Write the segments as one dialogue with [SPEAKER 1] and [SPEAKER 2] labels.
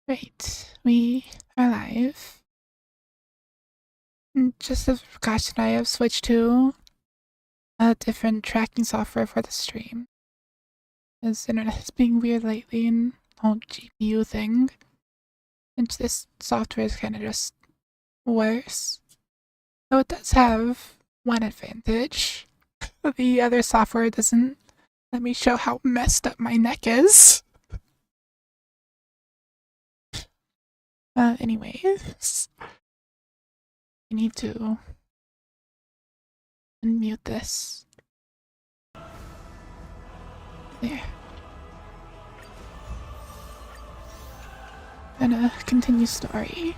[SPEAKER 1] Right, we are live. Just as a precaution, I have switched to a different tracking software for the stream. As internet is being weird lately and whole GPU thing. And this software is kind of just worse. Though it does have one advantage. The other software doesn't let me show how messed up my neck is. Anyways. I need to unmute this. There. Gonna continue story.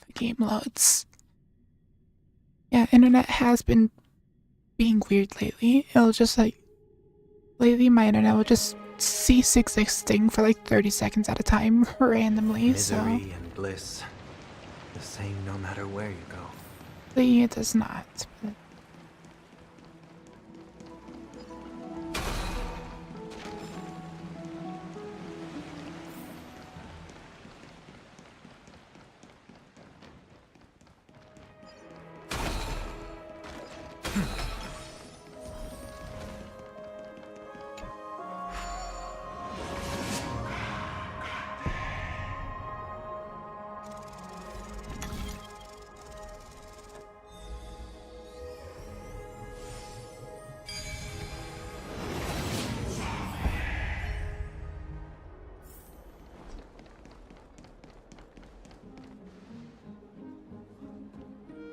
[SPEAKER 1] The game loads. Yeah, internet has been being weird lately. It'll just lately my internet will just cease existing for 30 seconds at a time randomly.
[SPEAKER 2] Misery and bliss, the same no matter where you go.
[SPEAKER 1] Lately it does not. But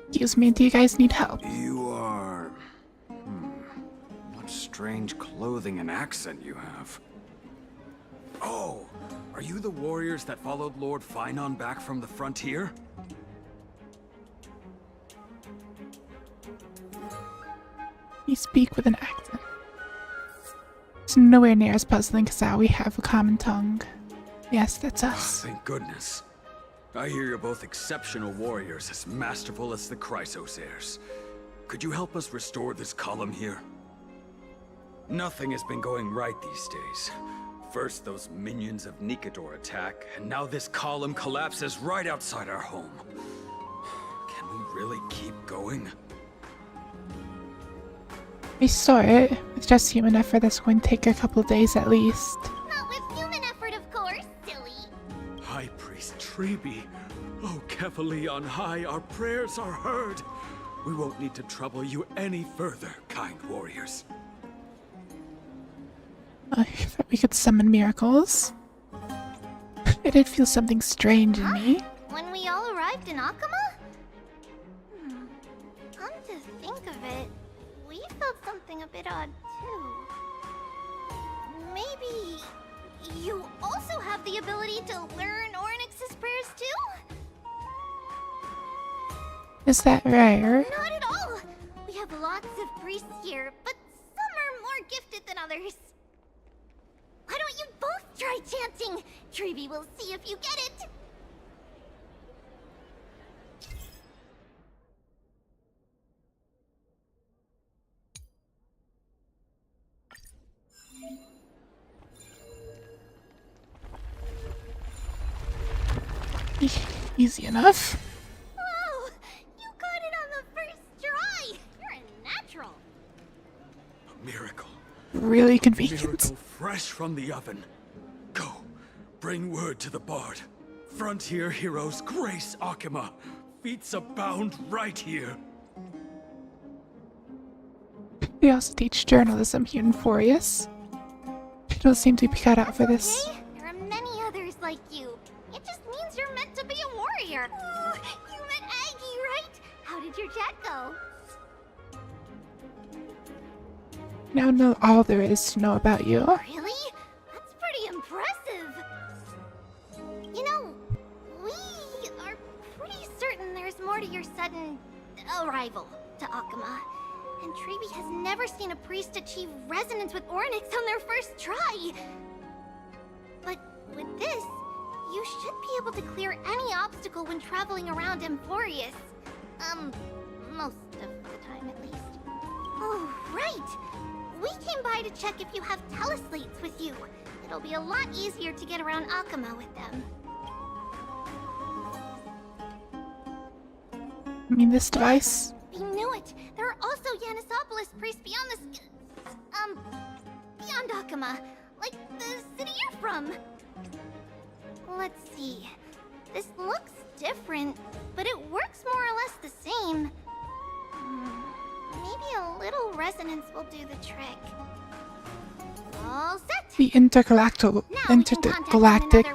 [SPEAKER 1] excuse me, do you guys need help?
[SPEAKER 3] You are... What strange clothing and accent you have. Oh, are you the warriors that followed Lord Finon back from the frontier?
[SPEAKER 1] You speak with an accent. It's nowhere near as puzzling as how we have a common tongue. Yes, that's us.
[SPEAKER 3] Thank goodness. I hear you're both exceptional warriors, as masterful as the Chrysos heirs. Could you help us restore this column here? Nothing has been going right these days. First those minions of Nikador attack, and now this column collapses right outside our home. Can we really keep going?
[SPEAKER 1] Restore it with just human effort. That's going to take a couple of days at least.
[SPEAKER 4] Not with human effort, of course, silly.
[SPEAKER 3] High Priest Treby, oh Kefali on high, our prayers are heard. We won't need to trouble you any further, kind warriors.
[SPEAKER 1] I thought we could summon miracles. I did feel something strange in me.
[SPEAKER 4] When we all arrived in Akama? Come to think of it, we felt something a bit odd too. Maybe you also have the ability to learn Ornyx's prayers too?
[SPEAKER 1] Is that rare?
[SPEAKER 4] Not at all! We have lots of priests here, but some are more gifted than others. Why don't you both try chanting? Treby will see if you get it.
[SPEAKER 1] Easy enough.
[SPEAKER 4] Whoa! You got it on the first try! You're a natural.
[SPEAKER 3] A miracle.
[SPEAKER 1] Really convenient.
[SPEAKER 3] Miracle fresh from the oven. Go, bring word to the bard. Frontier heroes grace Akama. Feats abound right here.
[SPEAKER 1] They also teach journalism here in Forius. I don't seem to be cut out for this.
[SPEAKER 4] Okay, there are many others like you. It just means you're meant to be a warrior. Ooh, you met Aggie, right? How did your chat go?
[SPEAKER 1] Now know all there is to know about you.
[SPEAKER 4] Really? That's pretty impressive. You know, we are pretty certain there's more to your sudden arrival to Akama. And Treby has never seen a priest achieve resonance with Ornyx on their first try. But with this, should be able to clear any obstacle when traveling around Emporius. Most of the time at least. Oh, right! We came by to check if you have teleslates with you. It'll be a lot easier to get around Akama with them.
[SPEAKER 1] I mean, this device.
[SPEAKER 4] We knew it! There are also Yanisopolis priests beyond the beyond Akama. Like the city you're from. Let's see. This looks different, but it works more or less the same. Maybe a little resonance will do the trick. All set!
[SPEAKER 1] The intergalactic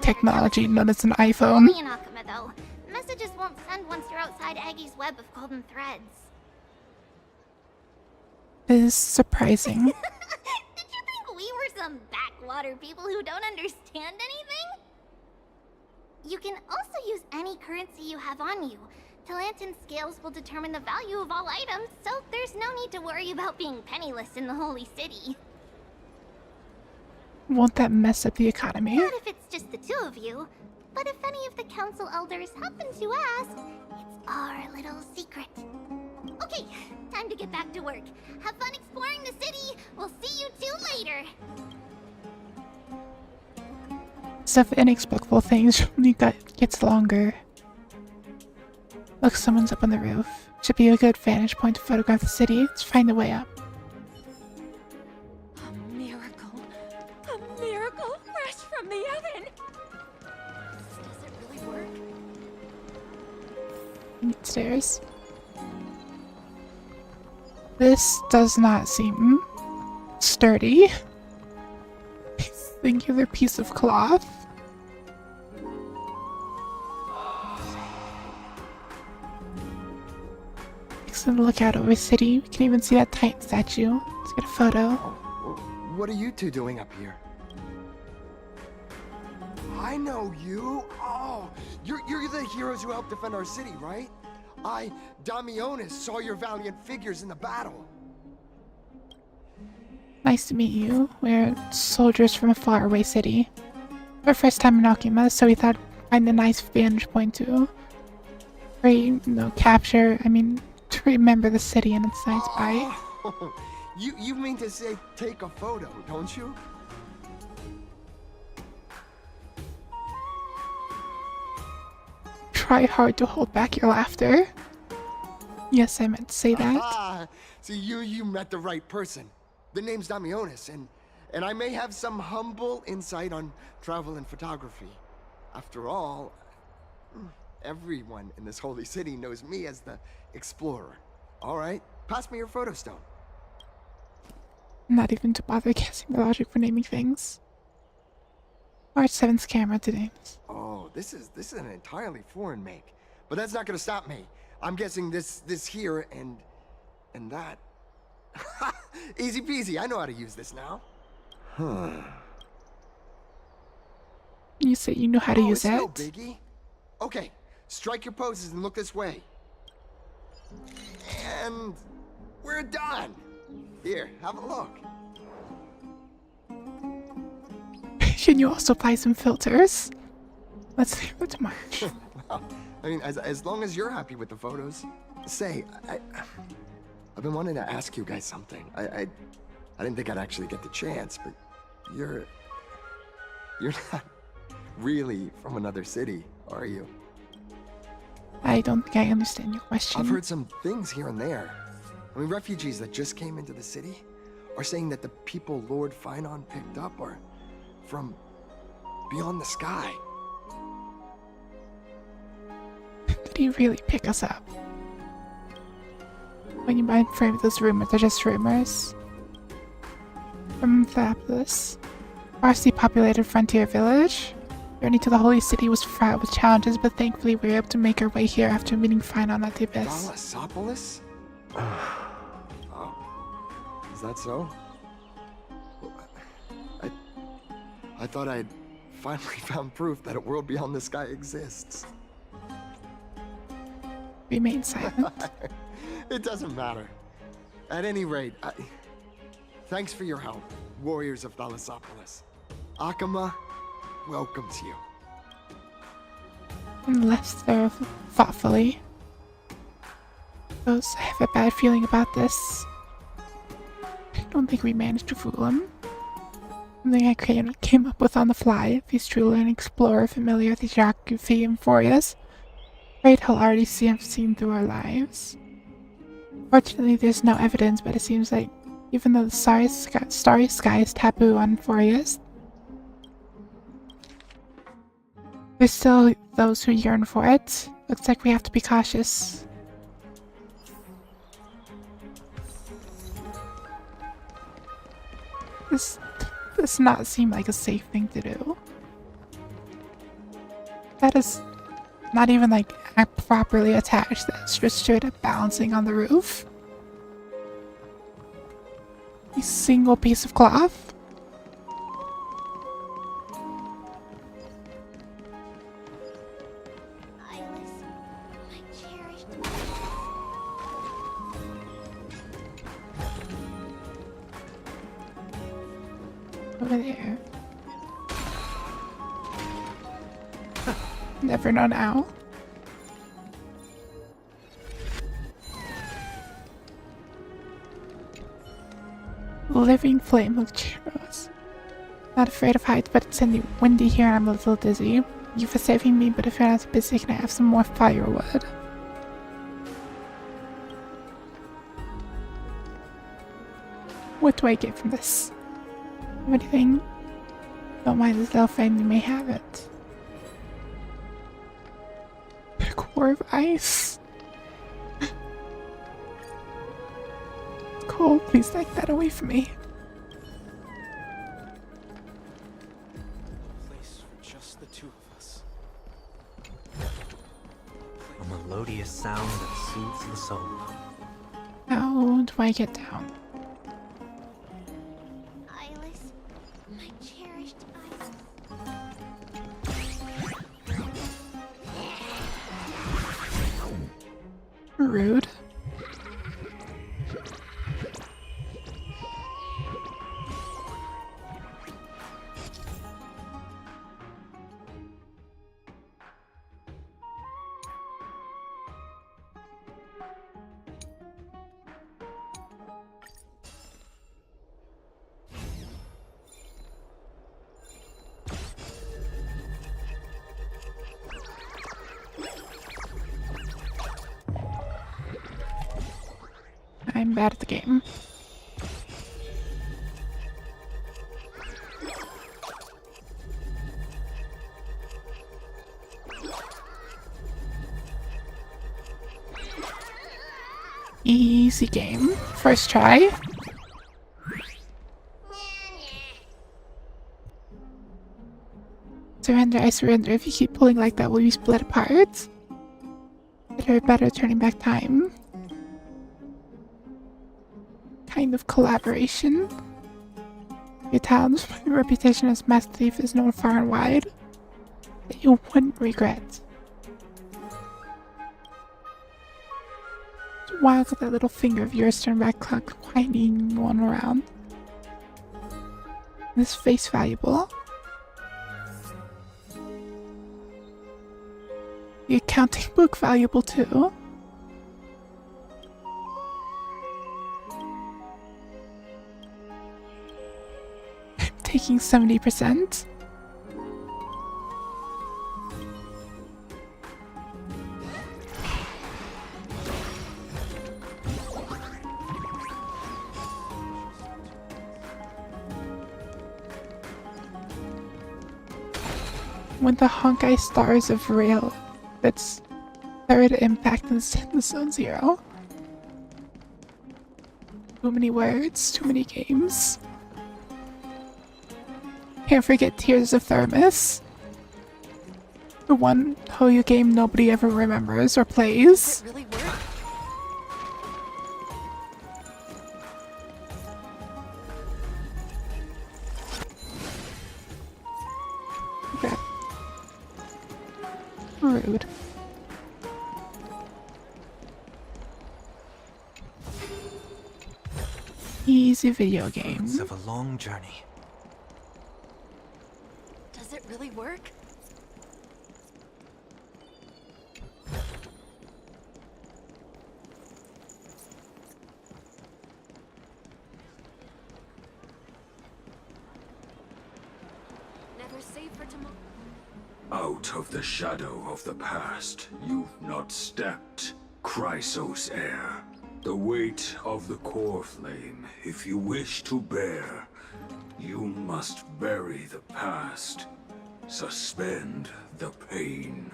[SPEAKER 1] technology known as an iPhone.
[SPEAKER 4] Only in Akama, though. Messages won't send once you're outside Aggie's web of golden threads.
[SPEAKER 1] Is surprising.
[SPEAKER 4] Did you think we were some backwater people who don't understand anything? You can also use any currency you have on you. Talantan scales will determine the value of all items, so there's no need to worry about being penniless in the Holy City.
[SPEAKER 1] Won't that mess up the economy?
[SPEAKER 4] Not if it's just the two of you. But if any of the council elders happen to ask, it's our little secret. Okay, time to get back to work. Have fun exploring the city. We'll see you two later.
[SPEAKER 1] Stuff inexplicable things only gets longer. Look, someone's up on the roof. Should be a good vantage point to photograph the city. Let's find the way up.
[SPEAKER 5] A miracle. A miracle fresh from the oven.
[SPEAKER 4] Does it really work?
[SPEAKER 1] Stairs. This does not seem sturdy. Singular piece of cloth. Excellent lookout over the city. We can even see that Titan statue. Let's get a photo.
[SPEAKER 6] What are you two doing up here? I know you. Oh, you're the heroes who helped defend our city, right? Damionis, saw your valiant figures in the battle.
[SPEAKER 1] Nice to meet you. We're soldiers from a faraway city. Our first time in Akima, so we thought find a nice vantage point to capture, to remember the city and its nice by.
[SPEAKER 6] Oh, you mean to say take a photo, don't you?
[SPEAKER 1] Try hard to hold back your laughter. Yes, I meant to say that.
[SPEAKER 6] Ah, so you met the right person. The name's Damionis, and I may have some humble insight on travel and photography. After all, everyone in this holy city knows me as the explorer. All right, pass me your photo stone.
[SPEAKER 1] Not even to bother guessing the logic for naming things. March 7th camera today.
[SPEAKER 6] Oh, this is an entirely foreign make, but that's not gonna stop me. I'm guessing this here and that. Easy peasy. I know how to use this now. Huh.
[SPEAKER 1] You say you know how to use
[SPEAKER 6] it's
[SPEAKER 1] it?
[SPEAKER 6] no biggie. Okay, strike your poses and look this way. And we're done. Here, have a look.
[SPEAKER 1] Can you also apply some filters? Let's see what's March.
[SPEAKER 6] Well, as long as you're happy with the photos. Say, I've been wanting to ask you guys something. I didn't think I'd actually get the chance, but you're not really from another city, are you?
[SPEAKER 1] I don't think I understand your question.
[SPEAKER 6] I've heard some things here and there. Refugees that just came into the city are saying that the people Lord Finon picked up are from beyond the sky.
[SPEAKER 1] Did he really pick us up? When you mind frame those rumors, they're just rumors. From Thaplis, sparsely populated frontier village. Journey to the holy city was fraught with challenges, but thankfully we were able to make our way here after meeting Finon at the Abyss.
[SPEAKER 6] Thalasopolis? Oh, is that so? I thought I'd finally found proof that a world beyond the sky exists.
[SPEAKER 1] Remain silent.
[SPEAKER 6] It doesn't matter. At any rate, thanks for your help, warriors of Thalasopolis. Akama welcomes you.
[SPEAKER 1] Unless they're thoughtfully. Because I have a bad feeling about this. I don't think we managed to fool him. Something I came up with on the fly. If he's truly an explorer familiar with the geography and Forias, afraid he'll already seen through our lives. Fortunately, there's no evidence, but it seems like even though the starry sky is taboo on Forias, there's still those who yearn for it. Looks like we have to be cautious. This does not seem like a safe thing to do. That is not even like properly attached. That's just straight up balancing on the roof. A single piece of cloth.
[SPEAKER 4] Eyeless, my cherished.
[SPEAKER 1] Over there. Never know now. Living flame of churros. Not afraid of heights, but it's windy here and I'm a little dizzy. Thank you for saving me, but if you're not busy, can I have some more firewood? What do I get from this? Anything? Don't mind this little flame, you may have it. A core of ice. Cold, please take that away from me.
[SPEAKER 2] Place for just the two of us. A melodious sound that soothes the soul.
[SPEAKER 1] How do I get down?
[SPEAKER 4] Eyeless, my cherished
[SPEAKER 1] Rude. I'm bad at the game. Easy game. First try. Surrender, I surrender. If you keep pulling like that, will you split apart? Better turning back time. Kind of collaboration. Your talent, your reputation as master thief is known far and wide. That you wouldn't regret. It's wild that that little finger of yours turned back clock, winding one around. This face valuable. The accounting book valuable too. I'm taking 70%. When the Honkai stars of rail, that's third impact in the Zone Zero. Too many words, too many games. Can't forget Tears of Thermos. The one Hoyu game nobody ever remembers or plays.
[SPEAKER 5] Really work?
[SPEAKER 1] Okay. Rude. Easy video game.
[SPEAKER 2] It's of a long journey.
[SPEAKER 5] Does it really work? save for tomorrow.
[SPEAKER 3] Out of the shadow of the past, you've not stepped. Chrysos heir. The weight of the core flame, if you wish to bear, you must bury the past. Suspend the pain.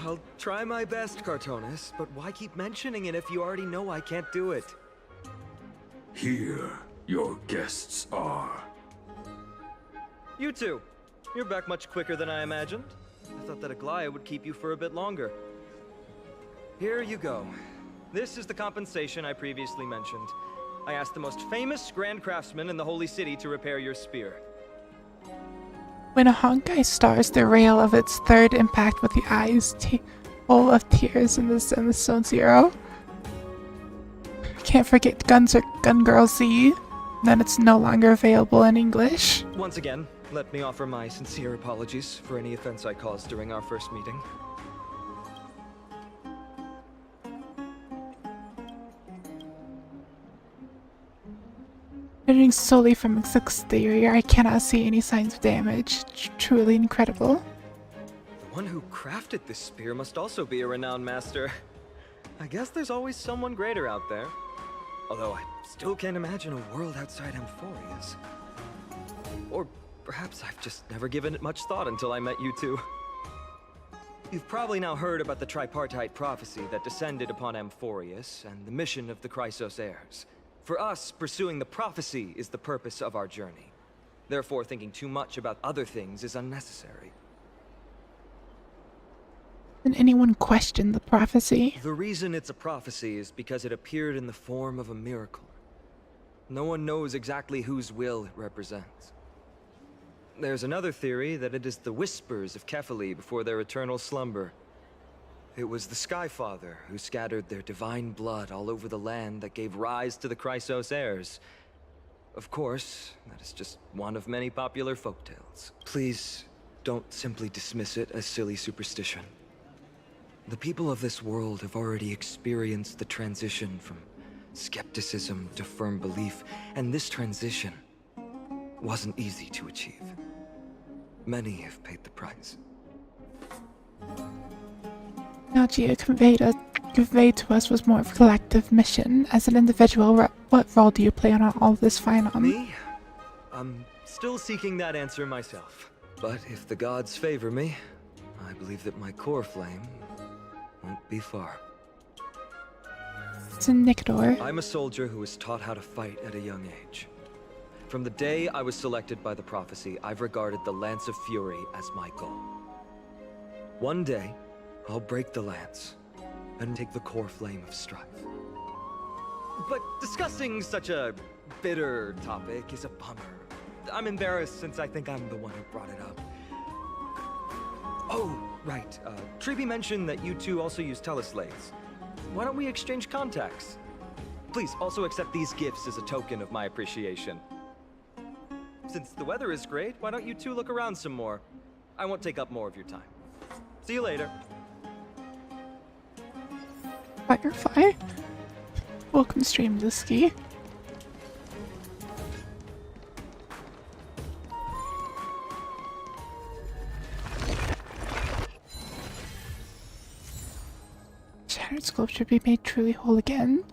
[SPEAKER 2] I'll try my best, Cartonis, but why keep mentioning it if you already know I can't do it?
[SPEAKER 3] Here, your guests are.
[SPEAKER 2] You two. You're back much quicker than I imagined. I thought that Aglaya would keep you for a bit longer. Here you go. This is the compensation I previously mentioned. I asked the most famous Grand Craftsman in the Holy City to repair your spear.
[SPEAKER 1] When a Honkai stars the rail of its third impact with the eyes full of tears in the Zone Zero. Can't forget Gun Girl Z. Then it's no longer available in English.
[SPEAKER 2] Once again, let me offer my sincere apologies for any offense I caused during our first meeting.
[SPEAKER 1] Judging solely from its exterior, I cannot see any signs of damage. Truly incredible.
[SPEAKER 2] The one who crafted this spear must also be a renowned master. I guess there's always someone greater out there. Although I still can't imagine a world outside Amphorius. Or perhaps I've just never given it much thought until I met you two. You've probably now heard about the tripartite prophecy that descended upon Amphorius and the mission of the Chrysos heirs. For us, pursuing the prophecy is the purpose of our journey. Therefore, thinking too much about other things is unnecessary.
[SPEAKER 1] Did anyone question the prophecy?
[SPEAKER 2] The reason it's a prophecy is because it appeared in the form of a miracle. No one knows exactly whose will it represents. There's another theory that it is the whispers of Kefali before their eternal slumber. It was the Skyfather who scattered their divine blood all over the land that gave rise to the Chrysos heirs. Of course, that is just one of many popular folktales. Please, don't simply dismiss it as silly superstition. The people of this world have already experienced the transition from skepticism to firm belief, and this transition wasn't easy to achieve. Many have paid the price.
[SPEAKER 1] Nagia conveyed to us was more of a collective mission. As an individual, what role do you play on all of this Phenom?
[SPEAKER 2] Me? I'm still seeking that answer myself. But if the gods favor me, I believe that my core flame won't be far.
[SPEAKER 1] It's in Nicodor.
[SPEAKER 2] I'm a soldier who was taught how to fight at a young age. From the day I was selected by the prophecy, I've regarded the Lance of Fury as my goal. One day, I'll break the lance and take the core flame of strife. But discussing such a bitter topic is a bummer. I'm embarrassed since I think I'm the one who brought it up. Oh, right. Treeby mentioned that you two also use teleslates. Why don't we exchange contacts? Please also accept these gifts as a token of my appreciation. Since the weather is great, why don't you two look around some more? I won't take up more of your time. See you later.
[SPEAKER 1] Firefly. Welcome, stream Liski. Shattered sculpture be made truly whole again.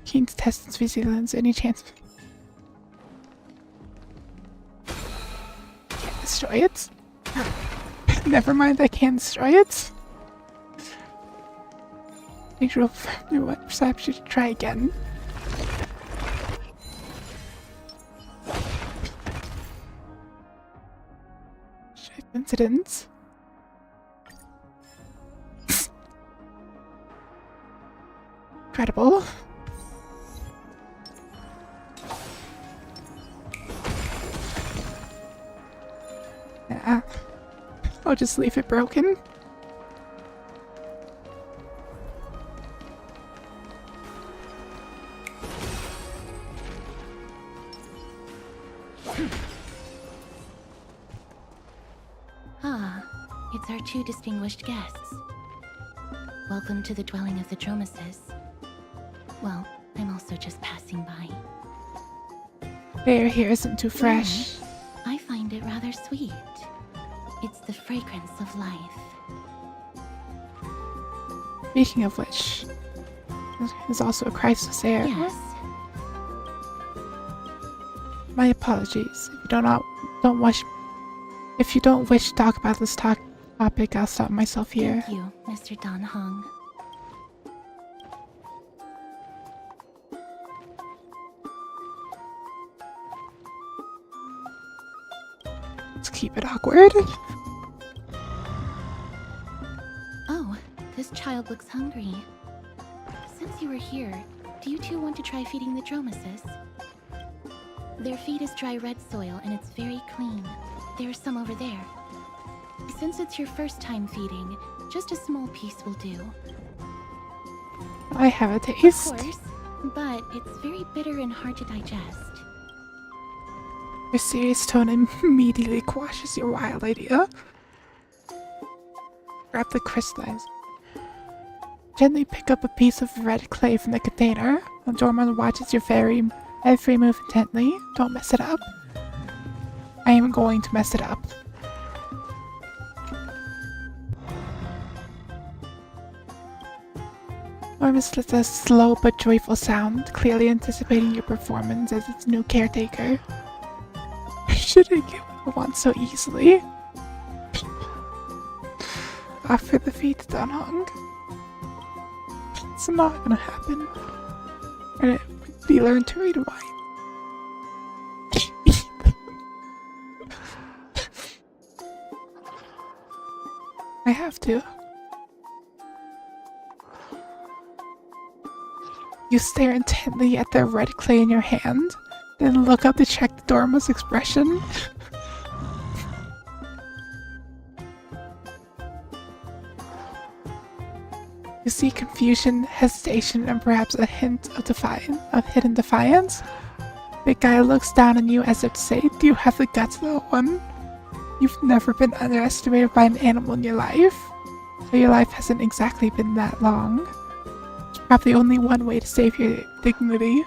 [SPEAKER 1] Keen to test its resilience. Any chance? Can't destroy it. Never mind, I can't destroy it. Usual perhaps you should try again. Incidents. Incredible. Yeah. I'll just leave it broken.
[SPEAKER 7] It's our two distinguished guests. Welcome to the dwelling of the Dromeses. Well, I'm also just passing by.
[SPEAKER 1] Air here isn't too fresh.
[SPEAKER 7] I find it rather sweet. of life.
[SPEAKER 1] Speaking of which, there's also a crisis there.
[SPEAKER 7] Yes.
[SPEAKER 1] My apologies. If you don't wish to talk about this topic, I'll stop myself here.
[SPEAKER 7] Thank you, Mr. Dan Hong.
[SPEAKER 1] Let's keep it awkward.
[SPEAKER 7] Oh, this child looks hungry. Since you were here, do you two want to try feeding the Dromaeus? Their feed is dry red soil and it's very clean. There's some over there. Since it's your first time feeding, just a small piece will do.
[SPEAKER 1] I have a taste.
[SPEAKER 7] Of course, but it's very bitter and hard to digest.
[SPEAKER 1] Your serious tone immediately quashes your wild idea. Grab the crystallized. Gently pick up a piece of red clay from the container. The doorman watches your every move intently. Don't mess it up. I am going to mess it up. Ormus lets a slow but joyful sound, clearly anticipating your performance as its new caretaker. Should I get what I want so easily? Offer the feet to Dan Hong. It's not gonna happen. And it would be learned to read wine. I have to. You stare intently at the red clay in your hand, then look up to check the Dorma's expression. You see confusion, hesitation, and perhaps a hint of hidden defiance. Big guy looks down on you as if to say, "Do you have the guts, little one? You've never been underestimated by an animal in your life, so your life hasn't exactly been that long. There's probably only one way to save your dignity."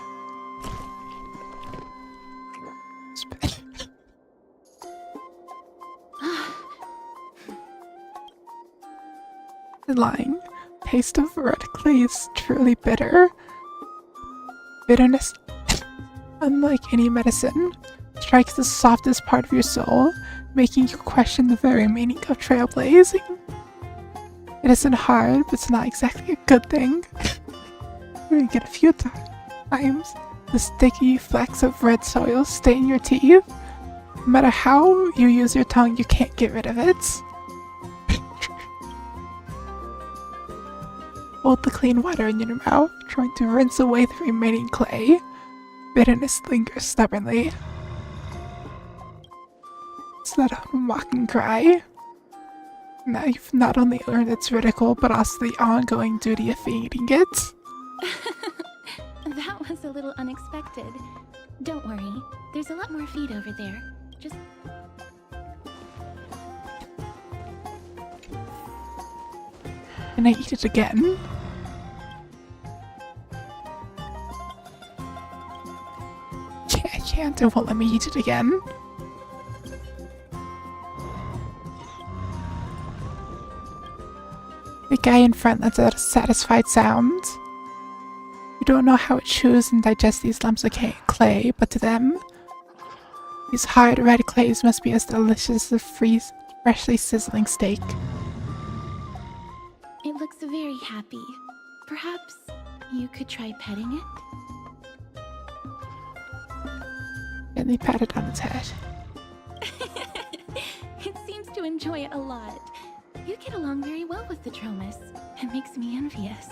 [SPEAKER 1] Lying. Taste of red clay is truly bitter. Bitterness, unlike any medicine, strikes the softest part of your soul, making you question the very meaning of trailblazing. It isn't hard, but it's not exactly a good thing. You're gonna get a few times. The sticky flecks of red soil stain your teeth. No matter how you use your tongue, you can't get rid of it. Hold the clean water in your mouth, trying to rinse away the remaining clay. Bitterness lingers stubbornly. It's that mocking cry. Now you've not only earned its ridicule, but also the ongoing duty of feeding it.
[SPEAKER 7] That was a little unexpected. Don't worry, there's a lot more feed over there. Just...
[SPEAKER 1] Can I eat it again? I can't. It won't let me eat it again. The guy in front lets out a satisfied sound. You don't know how it chews and digests these lumps of clay, but to them, these hard red clays must be as delicious as a freshly sizzling steak.
[SPEAKER 7] It looks very happy. Perhaps you could try petting it?
[SPEAKER 1] Gently pat it on its head.
[SPEAKER 7] It seems to enjoy it a lot. You get along very well with the Dromaeus. It makes me envious.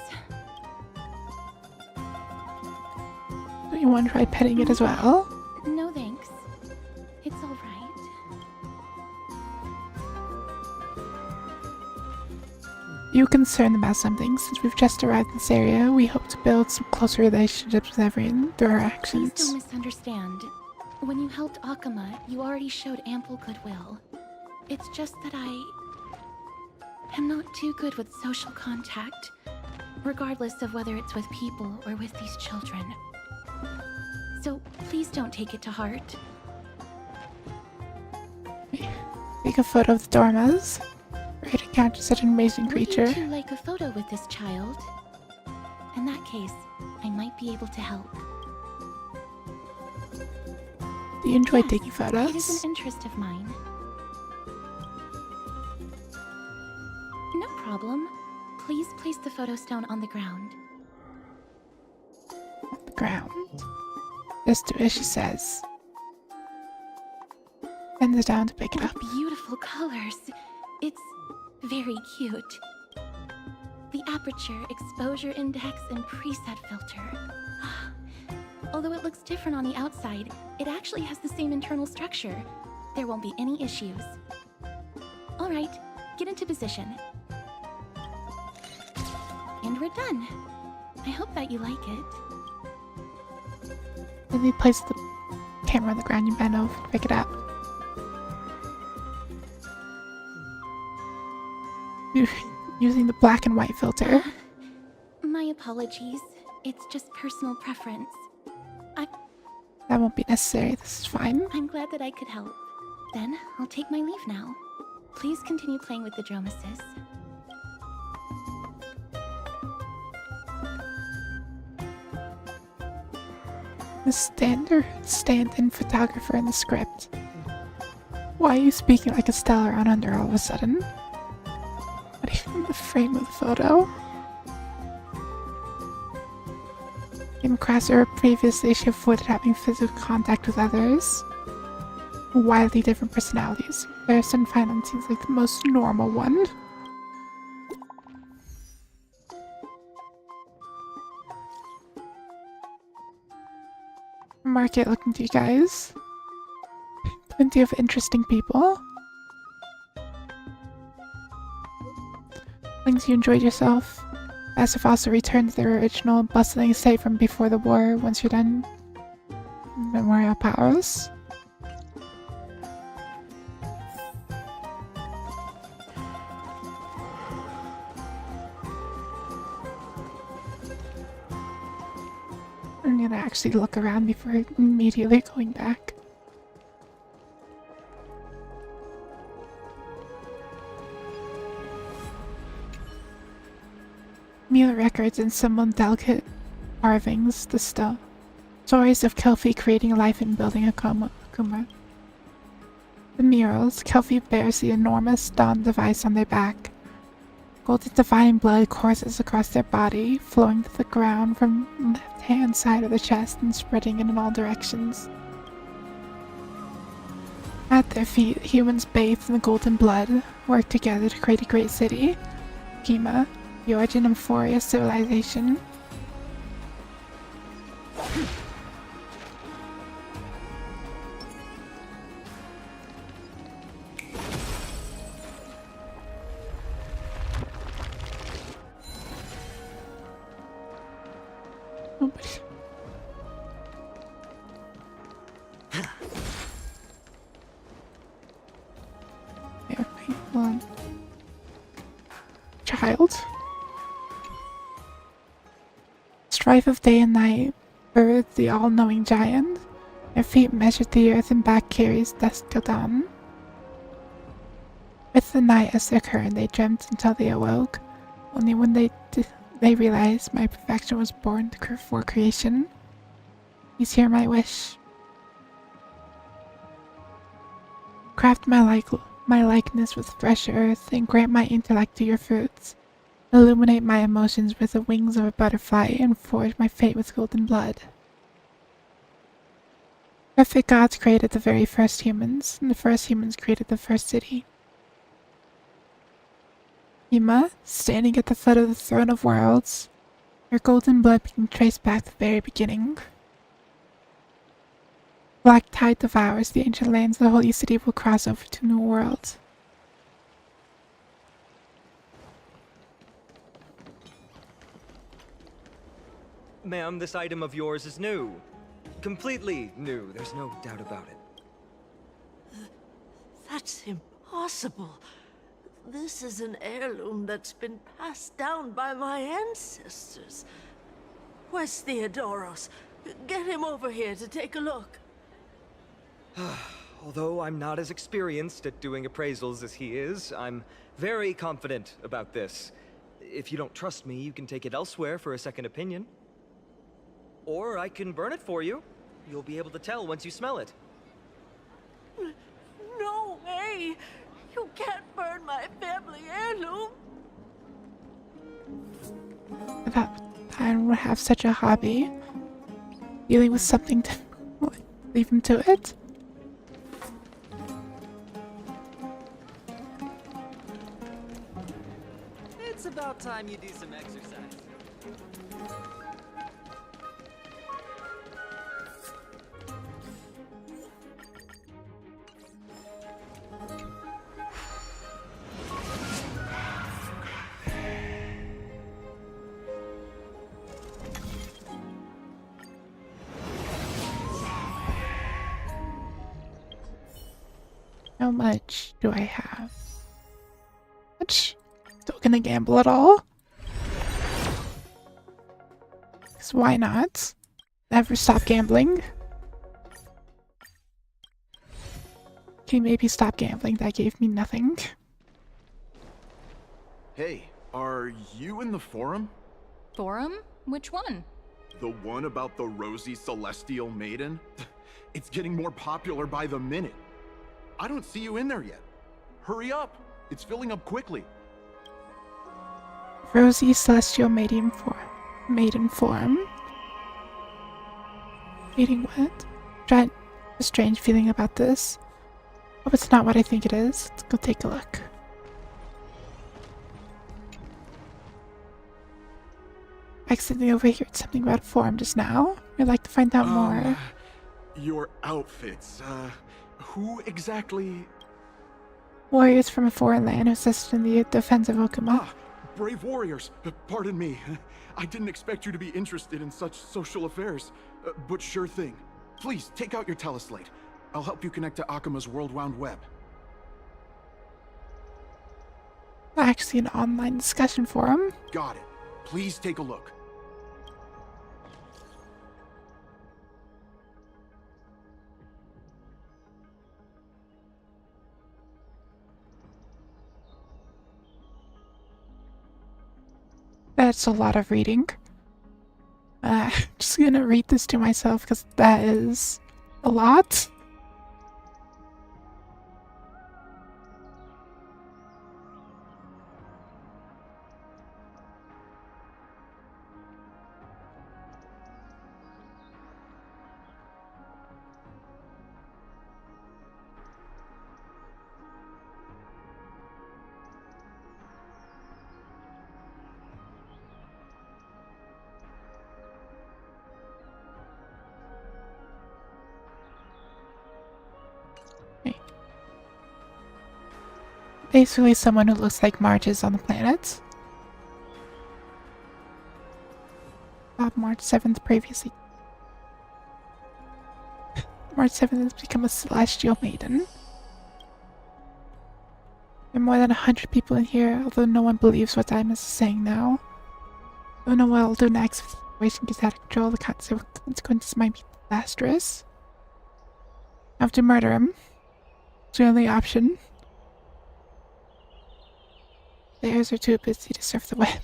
[SPEAKER 1] Do you want to try petting it as well?
[SPEAKER 7] No thanks. It's alright.
[SPEAKER 1] You concerned about something? Since we've just arrived in this area, we hope to build some closer relationships with everyone through our
[SPEAKER 7] Please
[SPEAKER 1] actions.
[SPEAKER 7] don't misunderstand. When you helped Akuma, you already showed ample goodwill. It's just that I am not too good with social contact, regardless of whether it's with people or with these children. So please don't take it to heart.
[SPEAKER 1] Take a photo of the Dormas. Great encounter such an amazing
[SPEAKER 7] Would
[SPEAKER 1] creature.
[SPEAKER 7] you two like a photo with this child? In that case, I might be able to help.
[SPEAKER 1] Do you enjoy
[SPEAKER 7] Yes,
[SPEAKER 1] taking photos?
[SPEAKER 7] It is an interest of mine. No problem. Please place the photo stone on the ground.
[SPEAKER 1] On the ground. Just do as she says. Bends down to pick it
[SPEAKER 7] What
[SPEAKER 1] up.
[SPEAKER 7] beautiful colors. It's very cute. The aperture, exposure index, and preset filter. Although it looks different on the outside, it actually has the same internal structure. There won't be any issues. Alright, get into position. And we're done. I hope that you like it.
[SPEAKER 1] Then you place the camera on the ground, you bend over to pick it up. You're using the black and white filter.
[SPEAKER 7] My apologies. It's just personal preference.
[SPEAKER 1] That won't be necessary, this is fine.
[SPEAKER 7] I'm glad that I could help. Then, I'll take my leave now. Please continue playing with the Dromesis.
[SPEAKER 1] The stand-in photographer in the script. Why are you speaking like a Stellar on Under all of a sudden? Not even the frame of the photo. Came across her previously, she avoided having physical contact with others. Wildly different personalities. Harrison Finan seems like the most normal one. Market looking to you guys. Plenty of interesting people. Things you enjoyed yourself. As if also return to their original bustling estate from before the war once you're done. Memorial Palace. I'm gonna actually look around before immediately going back. Meal records and some delicate carvings, the stories of Kelpie creating life and building a Kuma. The murals, Kelpie bears the enormous dawn device on their back. Golden divine blood courses across their body, flowing to the ground from the left-hand side of the chest and spreading in all directions. At their feet, humans bathed in the golden blood work together to create a great city, Kima, the origin of Foria civilization. Nobody. Yeah, wait, hold on. Child. Strife of day and night, birthed the all-knowing giant. Their feet measured the earth and back carries dusk till dawn. With the night as their current, they dreamt until they awoke. Only when they realized my perfection was born for creation. Please hear my wish. Craft my likeness with fresh earth and grant my intellect to your fruits. Illuminate my emotions with the wings of a butterfly and forge my fate with golden blood. Perfect gods created the very first humans, and the first humans created the first city. Hima, standing at the foot of the throne of worlds, your golden blood being traced back to the very beginning. Black tide devours the ancient lands, the holy city will cross over to new worlds.
[SPEAKER 2] Ma'am, this item of yours is new. Completely new, there's no doubt about it.
[SPEAKER 8] That's impossible. This is an heirloom that's been passed down by my ancestors. Where's Theodoros? Get him over here to take a look.
[SPEAKER 2] Although I'm not as experienced at doing appraisals as he is, I'm very confident about this. If you don't trust me, you can take it elsewhere for a second opinion. Or I can burn it for you. You'll be able to tell once you smell it.
[SPEAKER 8] No way! You can't burn my family heirloom!
[SPEAKER 1] That I would have such a hobby. Dealing with something to leave him to it.
[SPEAKER 9] It's about time you do some exercise.
[SPEAKER 1] How much do I have? Much? Still gonna gamble at all? 'Cause why not? Never stop gambling. Okay, maybe stop gambling. That gave me nothing.
[SPEAKER 10] Hey, are you in the forum?
[SPEAKER 5] Forum? Which one?
[SPEAKER 10] The one about the rosy celestial maiden? It's getting more popular by the minute. I don't see you in there yet. Hurry up! It's filling up quickly.
[SPEAKER 1] Rosy Celestial Maiden form. Maiden form. Mating what? Trying a strange feeling about this. Hope it's not what I think it is. Let's go take a look. I accidentally overheard something about a forum just now. I'd like to find out more.
[SPEAKER 10] Your outfits, who exactly?
[SPEAKER 1] Warriors from a foreign land who assisted in the defense of Okuma.
[SPEAKER 10] Ah, brave warriors. Pardon me. I didn't expect you to be interested in such social affairs. But sure thing. Please, take out your teleslate. I'll help you connect to Akuma's World Wound Web.
[SPEAKER 1] Actually, an online discussion forum.
[SPEAKER 10] Got it. Please take a look.
[SPEAKER 1] That's a lot of reading. Just gonna read this to myself because that is a lot. Basically someone who looks like Marge is on the planet. March 7th previously. March 7th has become a celestial maiden. There are more than 100 people in here, although no one believes what Diamond is saying now. Don't know what I'll do next if the situation gets out of control. The consequences might be disastrous. I have to murder him. It's the only option. The heirs are too busy to surf the web.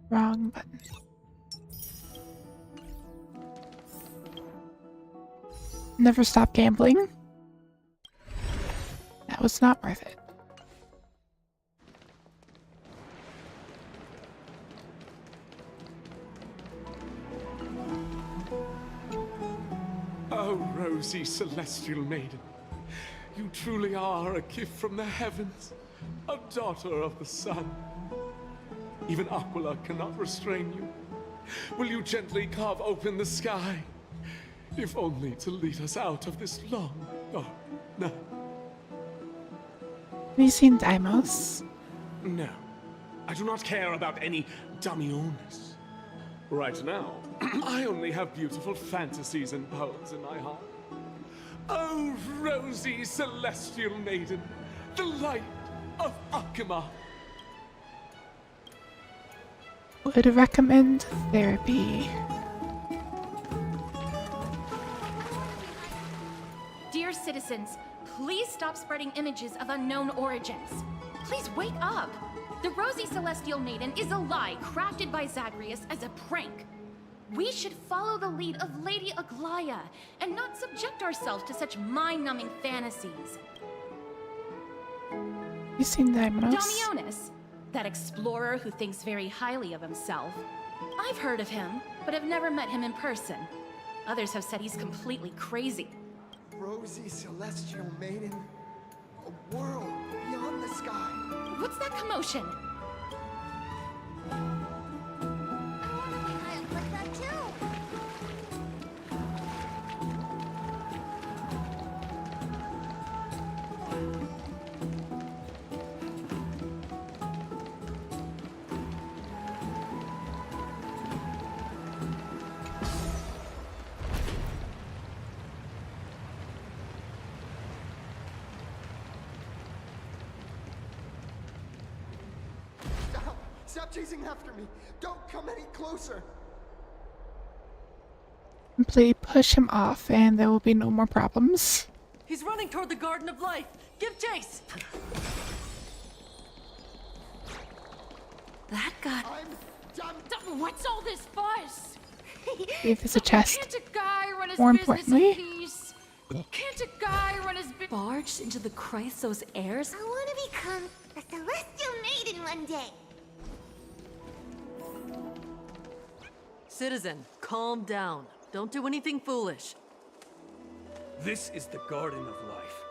[SPEAKER 1] Wrong button. Never stop gambling. That was not worth it.
[SPEAKER 11] Oh, rosy celestial maiden, you truly are a gift from the heavens, a daughter of the sun. Even Aquila cannot restrain you. Will you gently carve open the sky, if only to lead us out of this long, dark night?
[SPEAKER 1] Have you seen Deimos?
[SPEAKER 11] No, I do not care about any Damiones. Right now, I only have beautiful fantasies and poems in my heart. Oh, rosy celestial maiden, the light of Akima.
[SPEAKER 1] Would recommend therapy.
[SPEAKER 12] Dear citizens, please stop spreading images of unknown origins. Please wake up. The Rosy Celestial Maiden is a lie crafted by Zagreus as a prank. We should follow the lead of Lady Aglaya and not subject ourselves to such mind-numbing fantasies.
[SPEAKER 1] You seen Daimonos?
[SPEAKER 12] Damiones, that explorer who thinks very highly of himself. I've heard of him, but have never met him in person. Others have said he's completely crazy.
[SPEAKER 6] Rosy Celestial Maiden, a world beyond the sky.
[SPEAKER 12] What's that commotion?
[SPEAKER 4] I like that too.
[SPEAKER 6] Stop chasing after me! Don't come any closer!
[SPEAKER 1] Simply push him off and there will be no more problems.
[SPEAKER 8] He's running toward the Garden of Life. Give chase! That got...
[SPEAKER 6] I'm done!
[SPEAKER 5] What's all this fuss?
[SPEAKER 1] See if there's a chest.
[SPEAKER 5] Can't a guy run his
[SPEAKER 1] More
[SPEAKER 5] business in
[SPEAKER 1] importantly,
[SPEAKER 5] peace? Can't a guy run his business?
[SPEAKER 8] Barged into the Chrysos heirs?
[SPEAKER 4] I want to become a celestial maiden one day.
[SPEAKER 8] Citizen, calm down. Don't do anything foolish.
[SPEAKER 13] This is the Garden of Life,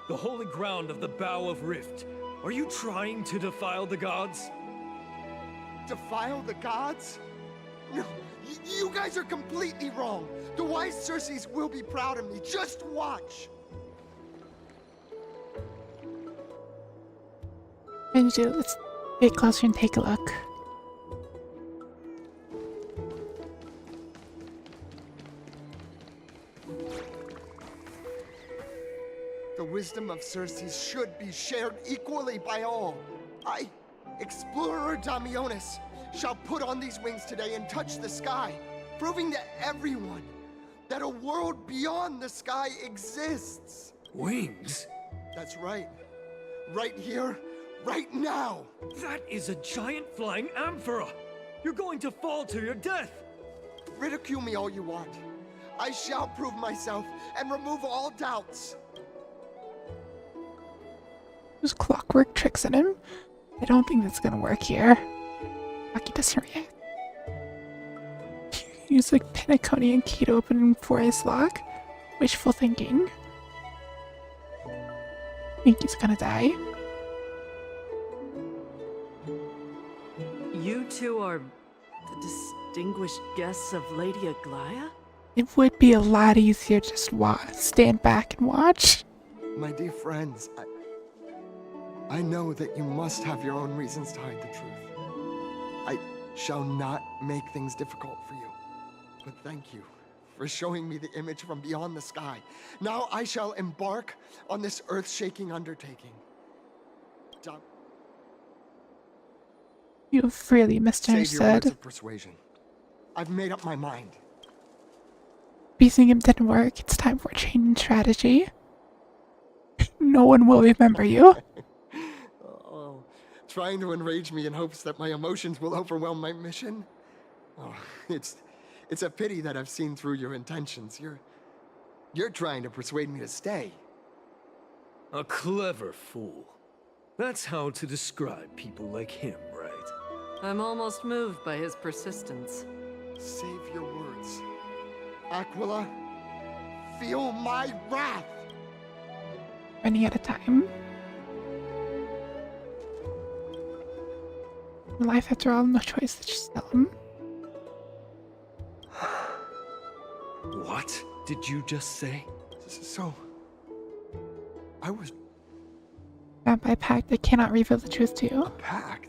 [SPEAKER 13] the holy ground of the Bow of Rift. Are you trying to defile the gods?
[SPEAKER 6] Defile the gods? No, you guys are completely wrong. The wise Circes will be proud of me. Just watch.
[SPEAKER 1] and let's get closer and take a look.
[SPEAKER 6] The wisdom of Circes should be shared equally by all. I, Explorer Damiones, shall put on these wings today and touch the sky, proving to everyone that a world beyond the sky exists.
[SPEAKER 13] Wings?
[SPEAKER 6] That's right. Right here, right now.
[SPEAKER 13] That is a giant flying amphora! You're going to fall to your death!
[SPEAKER 6] Ridicule me all you want. I shall prove myself and remove all doubts.
[SPEAKER 1] There's clockwork tricks in him. I don't think that's gonna work here. Aki doesn't react. Use like Pentaconian key to open Forest lock. Wishful thinking. Think he's gonna die.
[SPEAKER 8] You two are the distinguished guests of Lady Aglaya?
[SPEAKER 1] It would be a lot easier to just stand back and watch.
[SPEAKER 6] My dear friends, I know that you must have your own reasons to hide the truth. I shall not make things difficult for you. But thank you for showing me the image from beyond the sky. Now I shall embark on this earth-shaking undertaking.
[SPEAKER 1] You've really
[SPEAKER 6] Save your words
[SPEAKER 1] misunderstood.
[SPEAKER 6] of persuasion. I've made up my mind.
[SPEAKER 1] Beating him didn't work. It's time for a change in strategy. No one will remember you.
[SPEAKER 6] Oh, trying to enrage me in hopes that my emotions will overwhelm my mission? Oh, it's a pity that I've seen through your intentions. You're trying to persuade me to stay.
[SPEAKER 13] A clever fool. That's how to describe people like him, right?
[SPEAKER 8] I'm almost moved by his persistence.
[SPEAKER 6] Save your words. Aquila, feel my wrath!
[SPEAKER 1] Running out of time. Life, after all, no choice to just tell him.
[SPEAKER 13] What did you just say?
[SPEAKER 6] So, I was
[SPEAKER 1] Bound by pact, I cannot reveal the truth to you.
[SPEAKER 6] packed.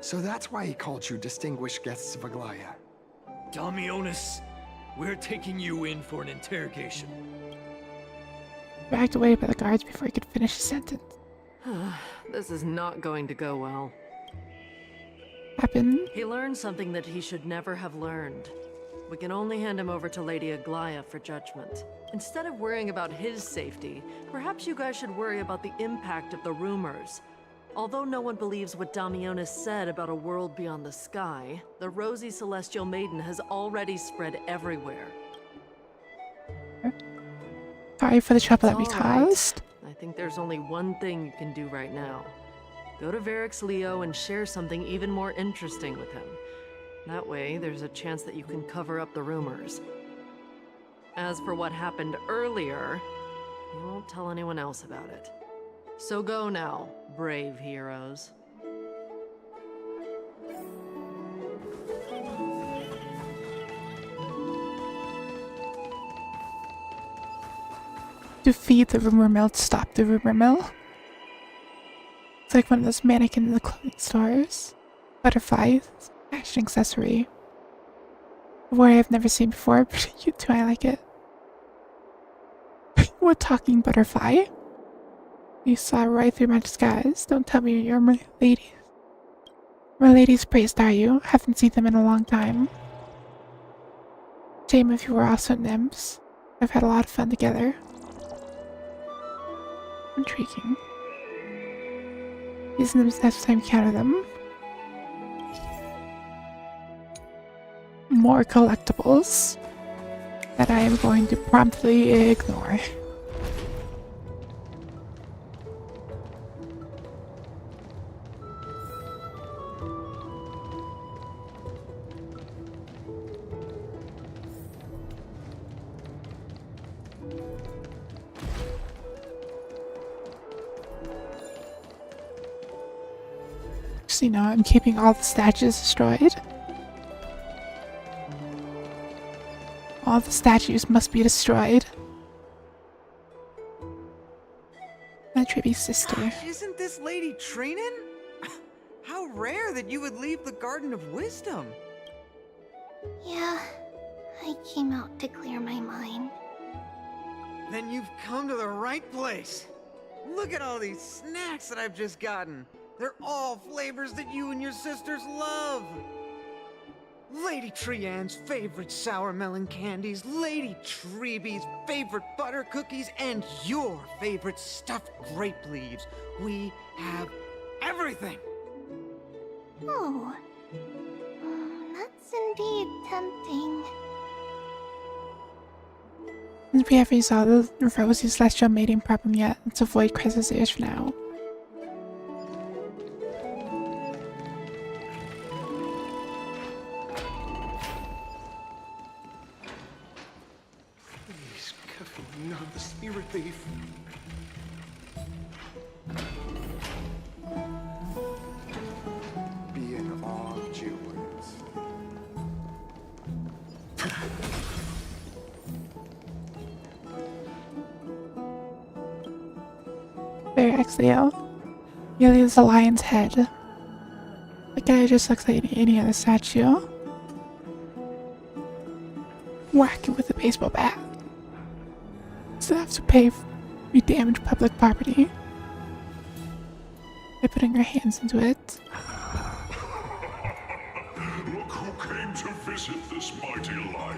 [SPEAKER 6] So that's why he called you distinguished guests of Aglaya.
[SPEAKER 13] Damionis, we're taking you in for an interrogation.
[SPEAKER 1] Dragged away by the guards before he could finish his sentence.
[SPEAKER 8] This is not going to go well.
[SPEAKER 1] Happened.
[SPEAKER 8] He learned something that he should never have learned. We can only hand him over to Lady Aglaya for judgment. Instead of worrying about his safety, perhaps you guys should worry about the impact of the rumors. Although no one believes what Damionis said about a world beyond the sky, the rosy celestial maiden has already spread everywhere.
[SPEAKER 1] Sorry for the trouble that we
[SPEAKER 8] It's all right.
[SPEAKER 1] caused.
[SPEAKER 8] I think there's only one thing you can do right now. Go to Varric's Leo and share something even more interesting with him. That way, there's a chance that you can cover up the rumors. As for what happened earlier, you won't tell anyone else about it. So go now, brave heroes.
[SPEAKER 1] Defeat the rumor mill to stop the rumor mill. It's like one of those mannequins in the clothing stores. Butterfly, fashion accessory. A word I've never seen before, but you too, I like it. What talking butterfly? You saw right through my disguise. Don't tell me you're my ladies. My ladies praised, are you? Haven't seen them in a long time. Shame if you were also nymphs. I've had a lot of fun together. Intriguing. These nymphs next time you encounter them. More collectibles that I am going to promptly ignore. So, you know, I'm keeping all the statues destroyed. All the statues must be destroyed. My tribute sister.
[SPEAKER 9] Gosh, isn't this Lady Trinin? How rare that you would leave the Garden of Wisdom.
[SPEAKER 4] Yeah, I came out to clear my mind.
[SPEAKER 9] Then you've come to the right place. Look at all these snacks that I've just gotten. They're all flavors that you and your sisters love. Lady Trianne's favorite sour melon candies, Lady Treebee's favorite butter cookies, and your favorite stuffed grape leaves. We have everything.
[SPEAKER 4] Oh, that's indeed tempting.
[SPEAKER 1] Since we haven't resolved the rosy celestial mating problem yet, let's avoid crisis airs for now.
[SPEAKER 10] Not the spirit thief.
[SPEAKER 6] Be in awe of jewelers.
[SPEAKER 1] Very Exleo. He leaves a lion's head. The guy just looks like any other statue. Whack it with a baseball bat. Still have to pay for you damage public property by putting your hands into it.
[SPEAKER 14] Look who came to visit this mighty lion.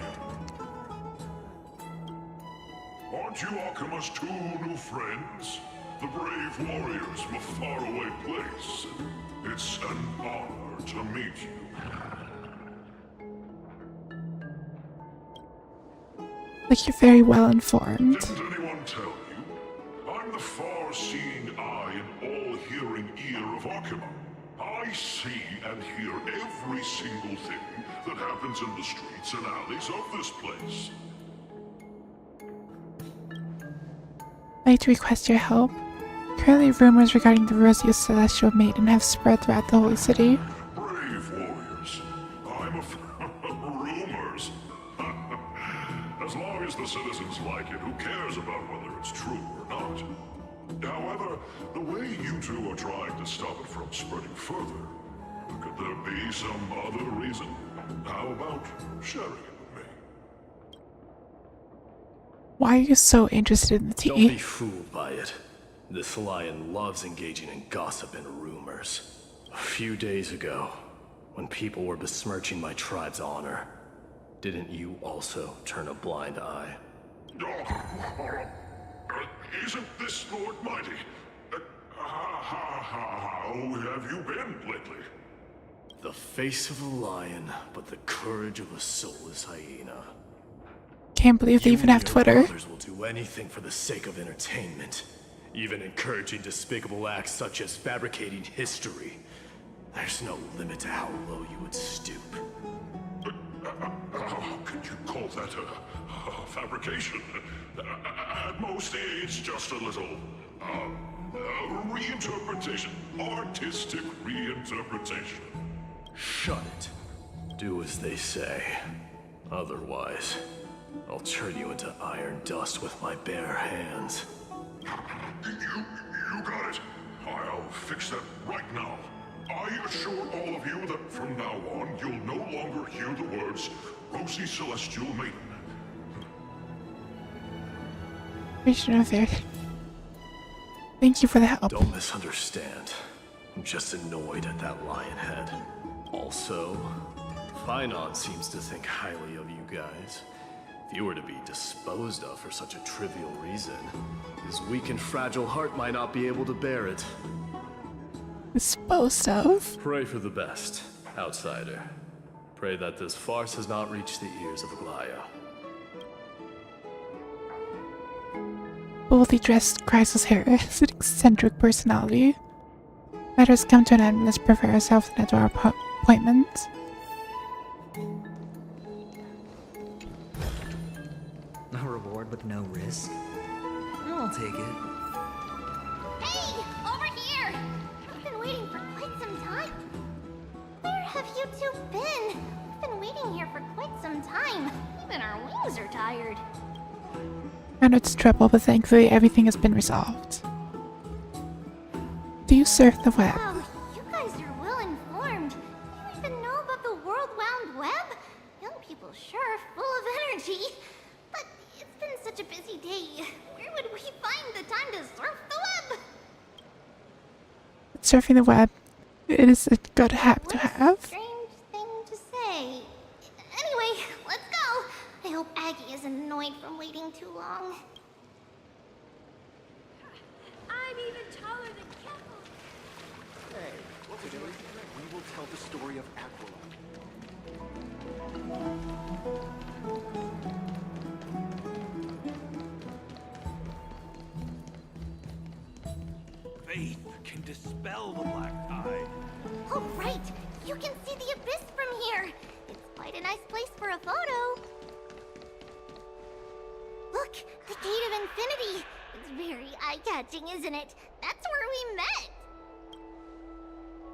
[SPEAKER 14] Aren't you Akima's two new friends? The brave warriors from a faraway place. It's an honor to meet you.
[SPEAKER 1] Like you're very well informed.
[SPEAKER 14] Didn't anyone tell you? I'm the far-seeing eye and all-hearing ear of Akima. I see and hear every single thing that happens in the streets and alleys of this place.
[SPEAKER 1] I'd like to request your help. Currently, rumors regarding the rosy celestial maiden have spread throughout the holy city.
[SPEAKER 14] Brave warriors. I'm rumors. As long as the citizens like it, who cares about whether it's true or not? However, the way you two are trying to stop it from spreading further, Could there be some other reason? How about sharing it with me?
[SPEAKER 1] Why are you so interested in the tea?
[SPEAKER 13] Don't be fooled by it. This lion loves engaging in gossip and rumors. A few days ago, when people were besmirching my tribe's honor, didn't you also turn a blind eye?
[SPEAKER 14] Isn't this Lord Mighty? How have you been lately?
[SPEAKER 13] The face of a lion, but the courage of a soulless hyena.
[SPEAKER 1] Can't believe they even have Twitter.
[SPEAKER 13] Others will do anything for the sake of entertainment, even encouraging despicable acts such as fabricating history. There's no limit to how low you would stoop.
[SPEAKER 14] How could you call that a fabrication? At most, it's just a little reinterpretation, artistic reinterpretation.
[SPEAKER 13] Shut it. Do as they say. Otherwise, I'll turn you into iron dust with my bare hands.
[SPEAKER 14] You got it. I'll fix that right now. I assure all of you that from now on, you'll no longer hear the words Rosy Celestial Maiden.
[SPEAKER 1] Region of there. Thank you for the help.
[SPEAKER 13] Don't misunderstand. I'm just annoyed at that lion head. Also, Finon seems to think highly of you guys. If you were to be disposed of for such a trivial reason, his weak and fragile heart might not be able to bear it.
[SPEAKER 1] Disposed of?
[SPEAKER 13] Pray for the best, outsider. Pray that this farce has not reached the ears of Aglaya.
[SPEAKER 1] Boldly dressed Chrysalis Harris, an eccentric personality. Matters come to an end. Let's prepare ourselves to our appointment.
[SPEAKER 2] A reward with no risk? I'll take it.
[SPEAKER 4] Hey! Over here! I've been waiting for quite some time. Where have you two been? We've been waiting here for quite some time. Even our wings are tired.
[SPEAKER 1] I know it's trouble, but thankfully everything has been resolved. Do you surf the web?
[SPEAKER 4] Wow, you guys are well informed. You even know about the World Wound Web? Young people sure are full of energy. But it's been such a busy day. Where would we find the time to surf the web?
[SPEAKER 1] Surfing the web. It is a good habit to have.
[SPEAKER 4] Strange thing to say. Anyway, let's go. I hope Aggie isn't annoyed from waiting too long.
[SPEAKER 5] I'm even taller than Keppel.
[SPEAKER 10] Hey, what we're doing? We will tell the story of Aquila.
[SPEAKER 9] Faith can dispel the black tide.
[SPEAKER 4] Oh, right. You can see the abyss from here. It's quite a nice place for a photo. Look, the Gate of Infinity. It's very eye-catching, isn't it? That's where we met.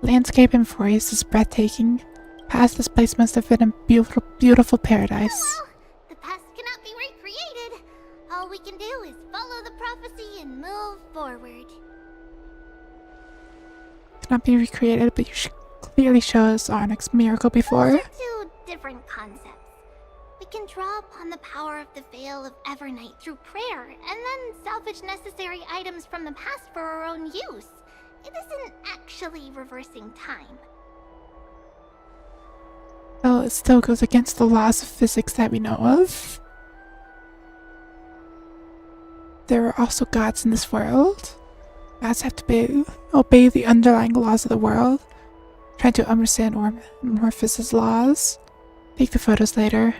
[SPEAKER 1] Landscape and forest is breathtaking. Past this place must have been a beautiful, beautiful paradise.
[SPEAKER 4] Oh, well, the past cannot be recreated. All we can do is follow the prophecy and move forward.
[SPEAKER 1] Cannot be recreated, but you should clearly show us Onyx miracle before.
[SPEAKER 4] Those are two different concepts. We can draw upon the power of the Veil of Evernight through prayer, and then salvage necessary items from the past for our own use. It isn't actually reversing time.
[SPEAKER 1] Well, it still goes against the laws of physics that we know of. There are also gods in this world. Gods have to obey the underlying laws of the world. Try to understand Morpheus' laws. Take the photos later.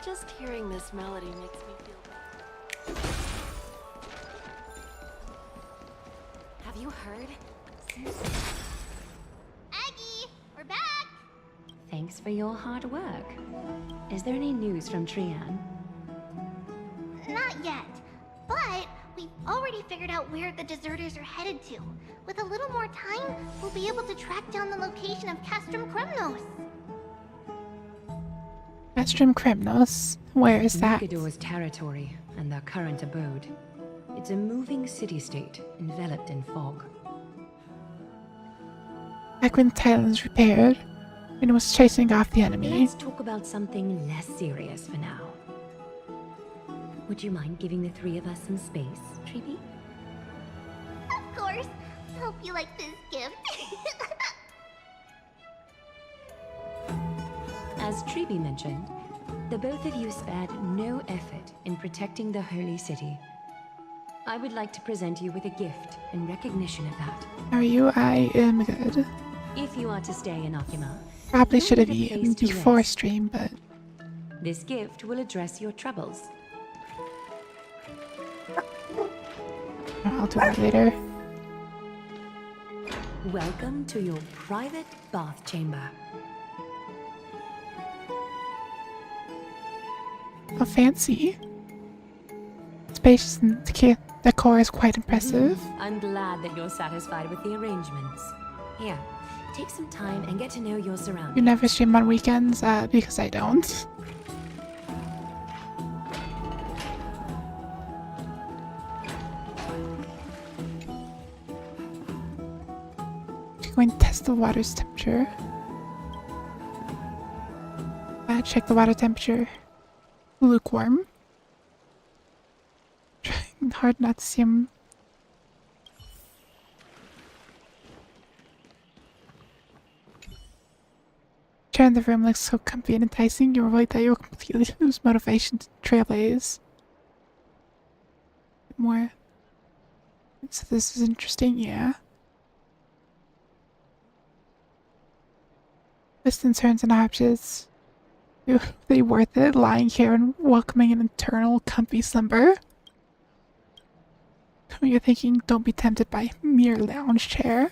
[SPEAKER 8] Just hearing this melody makes me feel better.
[SPEAKER 5] Have you heard?
[SPEAKER 4] Aggie, we're back!
[SPEAKER 15] Thanks for your hard work. Is there any news from Trian?
[SPEAKER 4] Not yet, but we've already figured out where the deserters are headed to. With a little more time, we'll be able to track down the location of Castrum Kremnos.
[SPEAKER 1] Castrum Kremnos? Where is that?
[SPEAKER 15] Luchador's territory and their current abode. It's a moving city-state enveloped in fog.
[SPEAKER 1] Back when the Titan was repaired, when it was chasing off the enemy.
[SPEAKER 15] Let's talk about something less serious for now. Would you mind giving the three of us some space, Treeby?
[SPEAKER 4] Of course. Hope you like this gift.
[SPEAKER 15] As Treeby mentioned, the both of you spared no effort in protecting the Holy City. I would like to present you with a gift in recognition of that.
[SPEAKER 1] How are you? I am good.
[SPEAKER 15] If you are to stay in Akima,
[SPEAKER 1] Probably
[SPEAKER 15] you'll
[SPEAKER 1] should have
[SPEAKER 15] need a
[SPEAKER 1] eaten
[SPEAKER 15] place to
[SPEAKER 1] before
[SPEAKER 15] rest.
[SPEAKER 1] stream, but
[SPEAKER 15] This gift will address your troubles.
[SPEAKER 1] I'll do that later.
[SPEAKER 15] Welcome to your private bath chamber.
[SPEAKER 1] How fancy. Spacious and the decor is quite impressive.
[SPEAKER 15] I'm glad that you're satisfied with the arrangements. Here, take some time and get to know your surroundings.
[SPEAKER 1] You never stream on weekends, because I don't. Going to test the water's temperature. Check the water temperature. Lukewarm. Trying hard not to see him. Chair in the room looks so comfy and enticing. You're worried that you'll completely lose motivation to trailblaze. More. So this is interesting, yeah. Twists and turns and options. Are they worth it, lying here and welcoming an eternal comfy slumber? You're thinking, don't be tempted by mere lounge chair.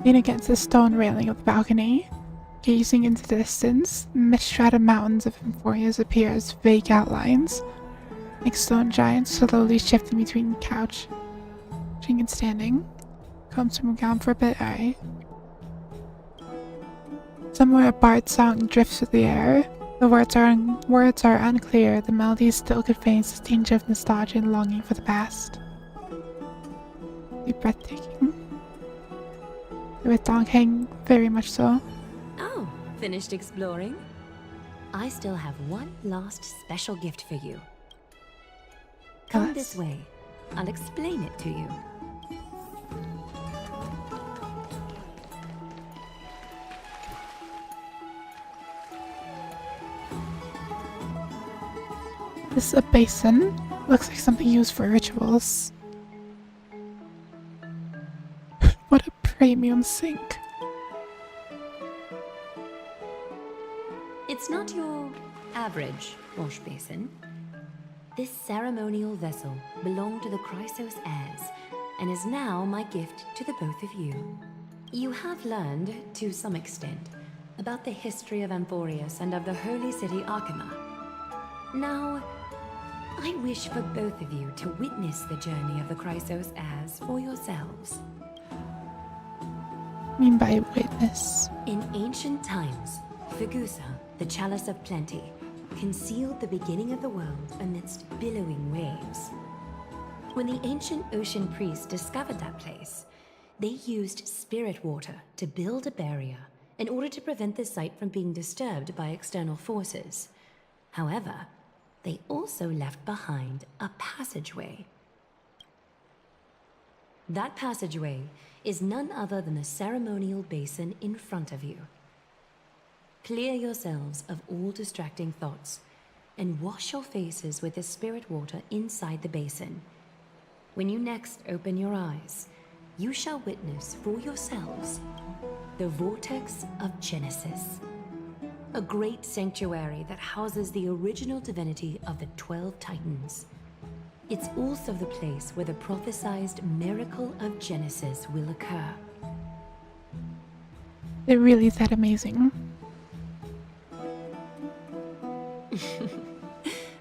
[SPEAKER 1] Lean against the stone railing of the balcony, gazing into the distance, mist-shrouded mountains of Emphorias appear as vague outlines, like stone giants slowly shifting between couch and standing. Comes from down for a bit, alright. Somewhere a bard song drifts through the air. The words are unclear, the melody still conveys a tinge of nostalgia and longing for the past. Be breathtaking. With Dongheng, very much so.
[SPEAKER 15] Oh, finished exploring? I still have one last special gift for you. Come this way. I'll explain it to you.
[SPEAKER 1] This is a basin. Looks like something used for rituals. What a premium sink.
[SPEAKER 15] It's not your average wash basin. This ceremonial vessel belonged to the Chrysos heirs and is now my gift to the both of you. You have learned, to some extent, about the history of Amphorius and of the holy city Akima. Now, I wish for both of you to witness the journey of the Chrysos heirs for yourselves.
[SPEAKER 1] Mean by witness?
[SPEAKER 15] In ancient times, Fegusa, the Chalice of Plenty, concealed the beginning of the world amidst billowing waves. When the ancient ocean priests discovered that place, they used spirit water to build a barrier in order to prevent the site from being disturbed by external forces. However, they also left behind a passageway. That passageway is none other than the ceremonial basin in front of you. Clear yourselves of all distracting thoughts and wash your faces with the spirit water inside the basin. When you next open your eyes, you shall witness for yourselves the Vortex of Genesis, a great sanctuary that houses the original divinity of the 12 Titans. It's also the place where the prophesized miracle of Genesis will occur.
[SPEAKER 1] They're really that amazing.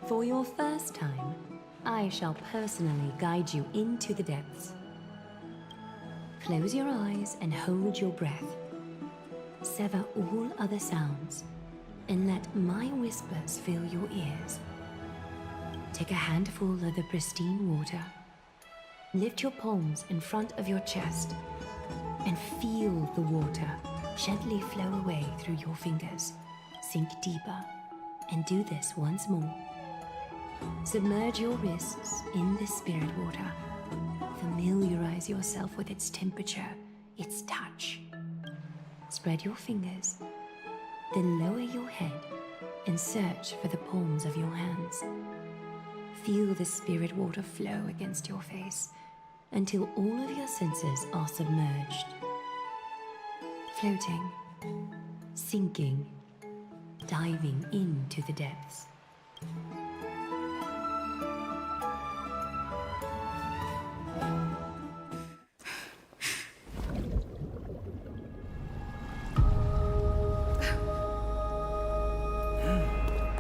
[SPEAKER 15] For your first time, I shall personally guide you into the depths. Close your eyes and hold your breath. Sever all other sounds and let my whispers fill your ears. Take a handful of the pristine water. Lift your palms in front of your chest and feel the water gently flow away through your fingers. Sink deeper and do this once more. Submerge your wrists in the spirit water. Familiarize yourself with its temperature, its touch. Spread your fingers, then lower your head and search for the palms of your hands. Feel the spirit water flow against your face until all of your senses are submerged. Floating, sinking, diving into the depths.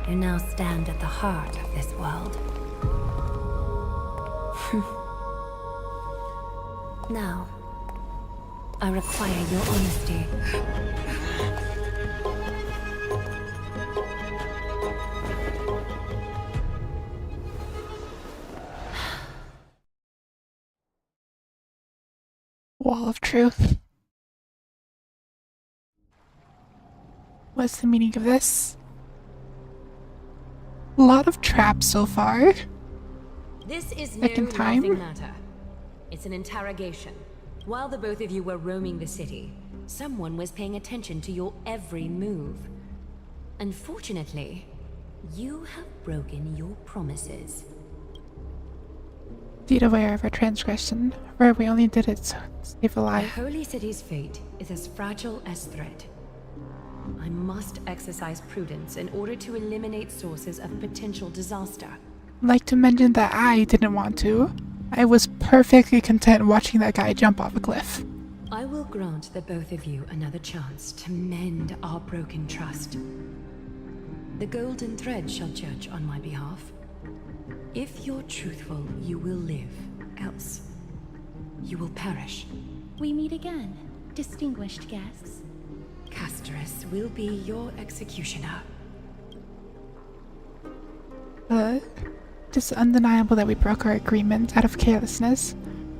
[SPEAKER 15] You now stand at the heart of this world. Now, I require your honesty.
[SPEAKER 1] Wall of truth. What's the meaning of this? A lot of traps so far.
[SPEAKER 15] This is no
[SPEAKER 1] Second time?
[SPEAKER 15] laughing matter. It's an interrogation. While the both of you were roaming the city, someone was paying attention to your every move. Unfortunately, you have broken your promises.
[SPEAKER 1] Indeed aware of our transgression, where we only did it to save a
[SPEAKER 15] The
[SPEAKER 1] life.
[SPEAKER 15] Holy City's fate is as fragile as threat. I must exercise prudence in order to eliminate sources of potential disaster.
[SPEAKER 1] I'd like to mention that I didn't want to. I was perfectly content watching that guy jump off a cliff.
[SPEAKER 15] I will grant the both of you another chance to mend our broken trust. The golden thread shall judge on my behalf. If you're truthful, you will live. Else, you will perish.
[SPEAKER 7] We meet again, distinguished guests.
[SPEAKER 15] Casterus will be your executioner.
[SPEAKER 1] It is undeniable that we broke our agreement out of carelessness,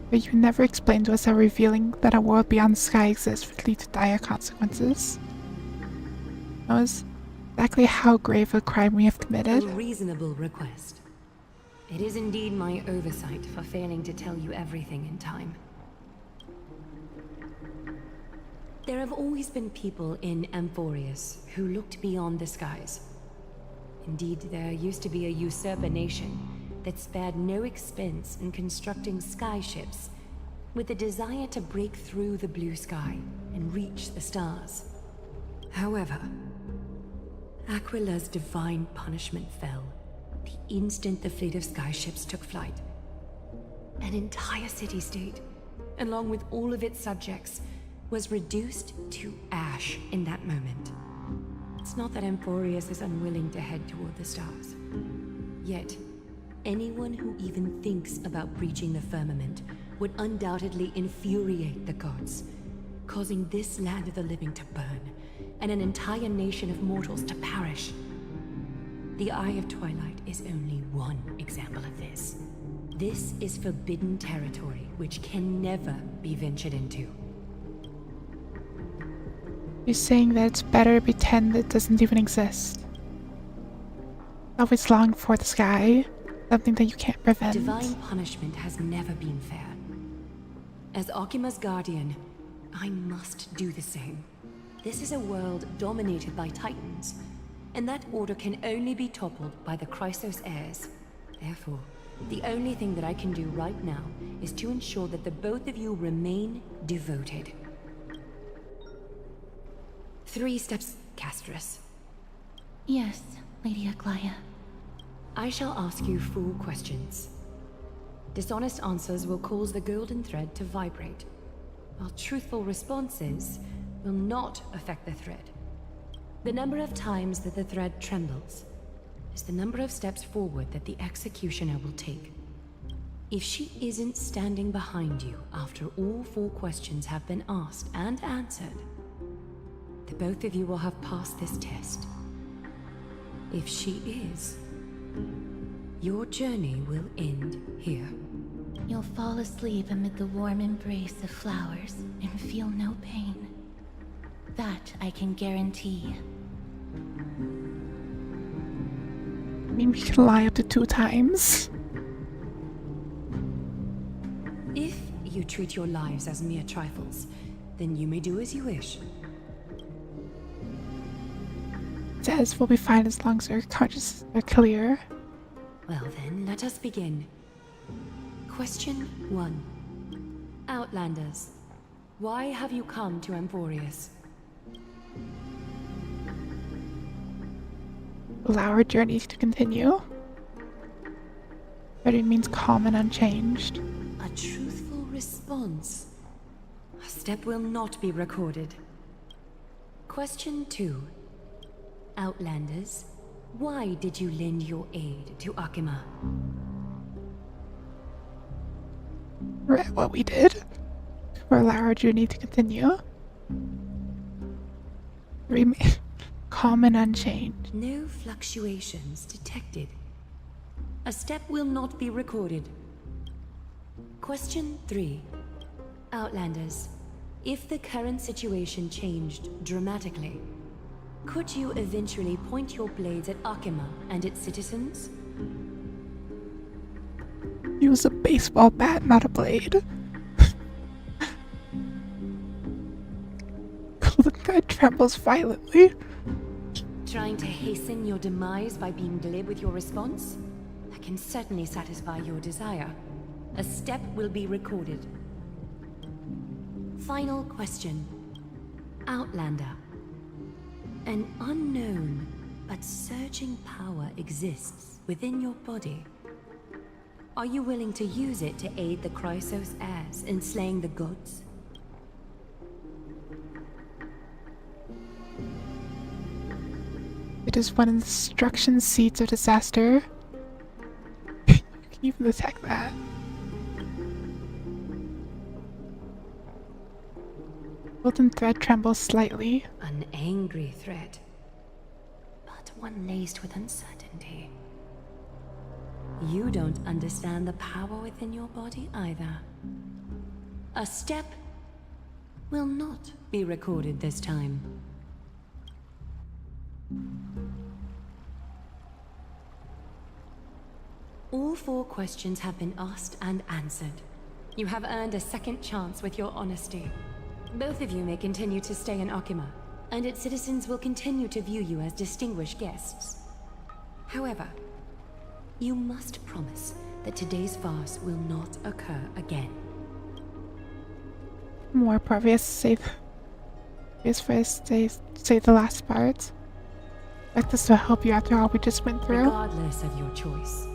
[SPEAKER 1] but you never explained to us how revealing that a world beyond the sky exists would lead to dire consequences. That was exactly how grave a crime we have committed.
[SPEAKER 15] A reasonable request. It is indeed my oversight for failing to tell you everything in time. There have always been people in Amphorius who looked beyond the skies. Indeed, there used to be a usurper nation that spared no expense in constructing skyships with the desire to break through the blue sky and reach the stars. However, Aquila's divine punishment fell the instant the fleet of skyships took flight. An entire city-state, along with all of its subjects, was reduced to ash in that moment. It's not that Amphorius is unwilling to head toward the stars. Yet, anyone who even thinks about breaching the firmament would undoubtedly infuriate the gods, causing this land of the living to burn, and an entire nation of mortals to perish. The Eye of Twilight is only one example of this. This is forbidden territory which can never be ventured into.
[SPEAKER 1] You're saying that it's better to pretend it doesn't even exist. Always long for the sky, something that you can't prevent.
[SPEAKER 15] Divine punishment has never been fair. As Akima's guardian, I must do the same. This is a world dominated by Titans, and that order can only be toppled by the Chrysos heirs. Therefore, the only thing that I can do right now is to ensure that the both of you remain devoted. 3 steps, Casterus.
[SPEAKER 7] Yes, Lady Aglaia.
[SPEAKER 15] I shall ask you 4 questions. Dishonest answers will cause the golden thread to vibrate, while truthful responses will not affect the thread. The number of times that the thread trembles is the number of steps forward that the executioner will take. If she isn't standing behind you after all 4 questions have been asked and answered, the both of you will have passed this test If she is, your journey will end here.
[SPEAKER 7] You'll fall asleep amid the warm embrace of flowers and feel no pain. That I can guarantee.
[SPEAKER 1] I mean, we can lie up to 2 times.
[SPEAKER 15] If you treat your lives as mere trifles, then you may do as you wish.
[SPEAKER 1] Says we'll be fine as long as our consciences are clear.
[SPEAKER 15] Well then, let us begin. Question 1. Outlanders, why have you come to Emporius?
[SPEAKER 1] Allow our journey to continue. But it means calm and unchanged.
[SPEAKER 15] A truthful response. A step will not be recorded. Question 2. Outlanders, why did you lend your aid to Akima?
[SPEAKER 1] What we did. Or allow our journey to continue. Remain calm and unchanged.
[SPEAKER 15] No fluctuations detected. A step will not be recorded. Question 3. Outlanders, if the current situation changed dramatically, could you eventually point your blades at Akima and its citizens?
[SPEAKER 1] Use a baseball bat, not a blade. The guy trembles violently.
[SPEAKER 15] Trying to hasten your demise by being glib with your response? That can certainly satisfy your desire. A step will be recorded. Final question. Outlander. An unknown but surging power exists within your body. Are you willing to use it to aid the Chrysos heirs in slaying the gods?
[SPEAKER 1] It is one of the destruction seeds of disaster. You can even detect that. Golden thread trembles slightly.
[SPEAKER 15] An angry threat, but one laced with uncertainty. You don't understand the power within your body either. A step will not be recorded this time. All 4 questions have been asked and answered. You have earned a second chance with your honesty. Both of you may continue to stay in Akima, and its citizens will continue to view you as distinguished guests. However, you must promise that today's farce will not occur again.
[SPEAKER 1] More previous save. Is for us to say the last part. Like this to help you after all we just went through.
[SPEAKER 15] Regardless of your choice,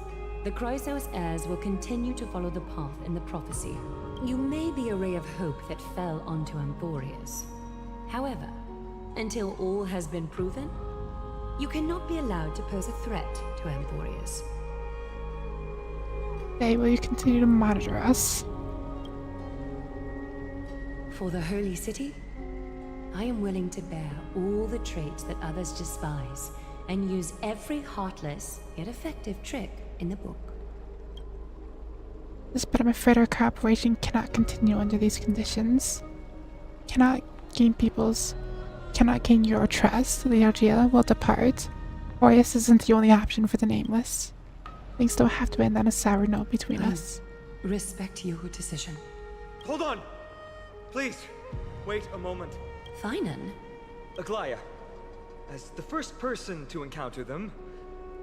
[SPEAKER 15] the Chrysos heirs will continue to follow the path in the prophecy. You may be a ray of hope that fell onto Emporius. However, until all has been proven, you cannot be allowed to pose a threat to Emporius.
[SPEAKER 1] Okay, will you continue to monitor us?
[SPEAKER 15] For the Holy City, I am willing to bear all the traits that others despise and use every heartless yet effective trick in the book.
[SPEAKER 1] Yes, but I'm afraid our cooperation cannot continue under these conditions. Cannot gain your trust. The Argia will depart. Orius isn't the only option for the Nameless. Things don't have to end on a sour note between us.
[SPEAKER 15] Respect your decision.
[SPEAKER 2] Hold on! Please, wait a moment.
[SPEAKER 15] Finan?
[SPEAKER 2] Aglaya, as the first person to encounter them,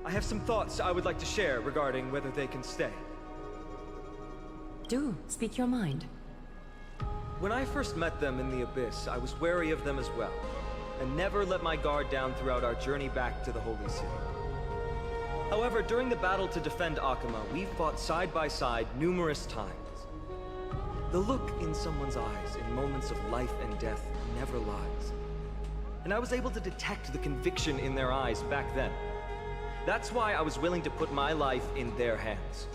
[SPEAKER 2] I have some thoughts I would like to share regarding whether they can stay.
[SPEAKER 15] Do speak your mind.
[SPEAKER 2] When I first met them in the Abyss, I was wary of them as well, and never let my guard down throughout our journey back to the Holy City. However, during the battle to defend Akima, we fought side by side numerous times. The look in someone's eyes in moments of life and death never lies. And I was able to detect the conviction in their eyes back then. That's why I was willing to put my life in their hands.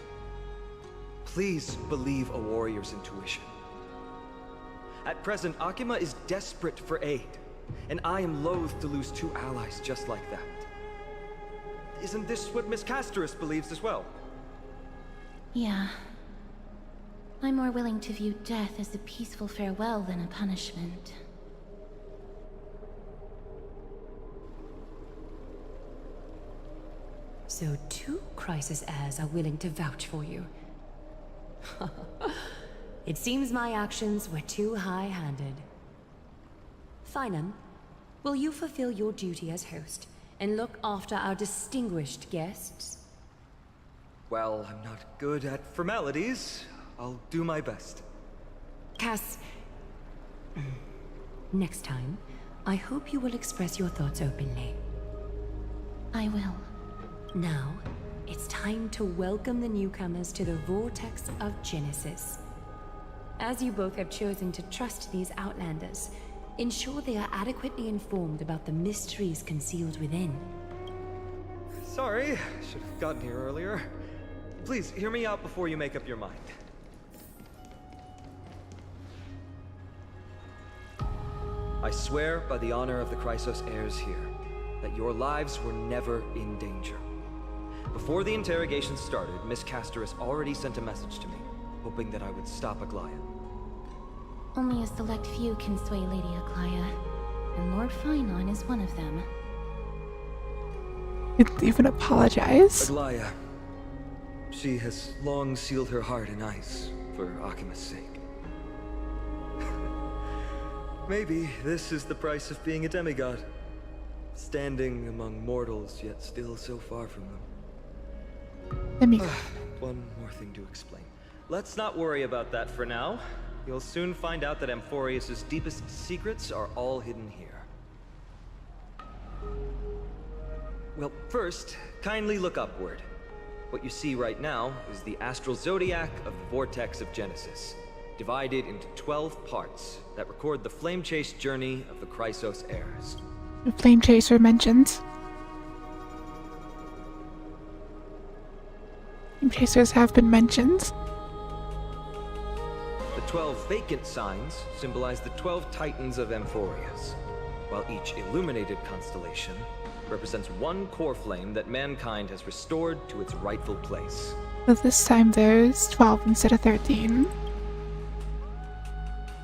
[SPEAKER 2] Please believe a warrior's intuition. At present, Akima is desperate for aid, and I am loath to lose 2 allies just like that. isn't this what Miss Casterus believes as well?
[SPEAKER 7] Yeah. I'm more willing to view death as a peaceful farewell than a punishment.
[SPEAKER 15] So 2 crisis heirs are willing to vouch for you. It seems my actions were too high-handed. Finum, will you fulfill your duty as host and look after our distinguished guests?
[SPEAKER 2] Well, I'm not good at formalities. I'll do my best.
[SPEAKER 15] Cass... Next time, I hope you will express your thoughts openly.
[SPEAKER 7] I will.
[SPEAKER 15] Now, it's time to welcome the newcomers to the Vortex of Genesis. As you both have chosen to trust these Outlanders, ensure they are adequately informed about the mysteries concealed within.
[SPEAKER 2] Sorry, should have gotten here earlier. Please, hear me out before you make up your mind. I swear by the honor of the Chrysos heirs here, that your lives were never in danger. Before the interrogation started, Miss Casterus already sent a message to me, hoping that I would stop Aglaia.
[SPEAKER 7] Only a select few can sway Lady Aglaia, and Lord Phainon is one of them.
[SPEAKER 1] You didn't even apologize.
[SPEAKER 2] Aglaia. She has long sealed her heart in ice for Akima's sake. Maybe this is the price of being a demigod. Standing among mortals, yet still so far from them.
[SPEAKER 1] Demigod.
[SPEAKER 2] One more thing to explain. Let's not worry about that for now. You'll soon find out that Amphorius's deepest secrets are all hidden here. Well, first, kindly look upward. What you see right now is the astral zodiac of the Vortex of Genesis, divided into 12 parts that record the flame-chased journey of the Chrysos heirs.
[SPEAKER 1] The Flame Chaser mentioned. Flame Chasers have been mentioned.
[SPEAKER 2] The 12 vacant signs symbolize the 12 titans of Amphorius, while each illuminated constellation represents one core flame that mankind has restored to its rightful place.
[SPEAKER 1] But this time there's 12 instead of 13.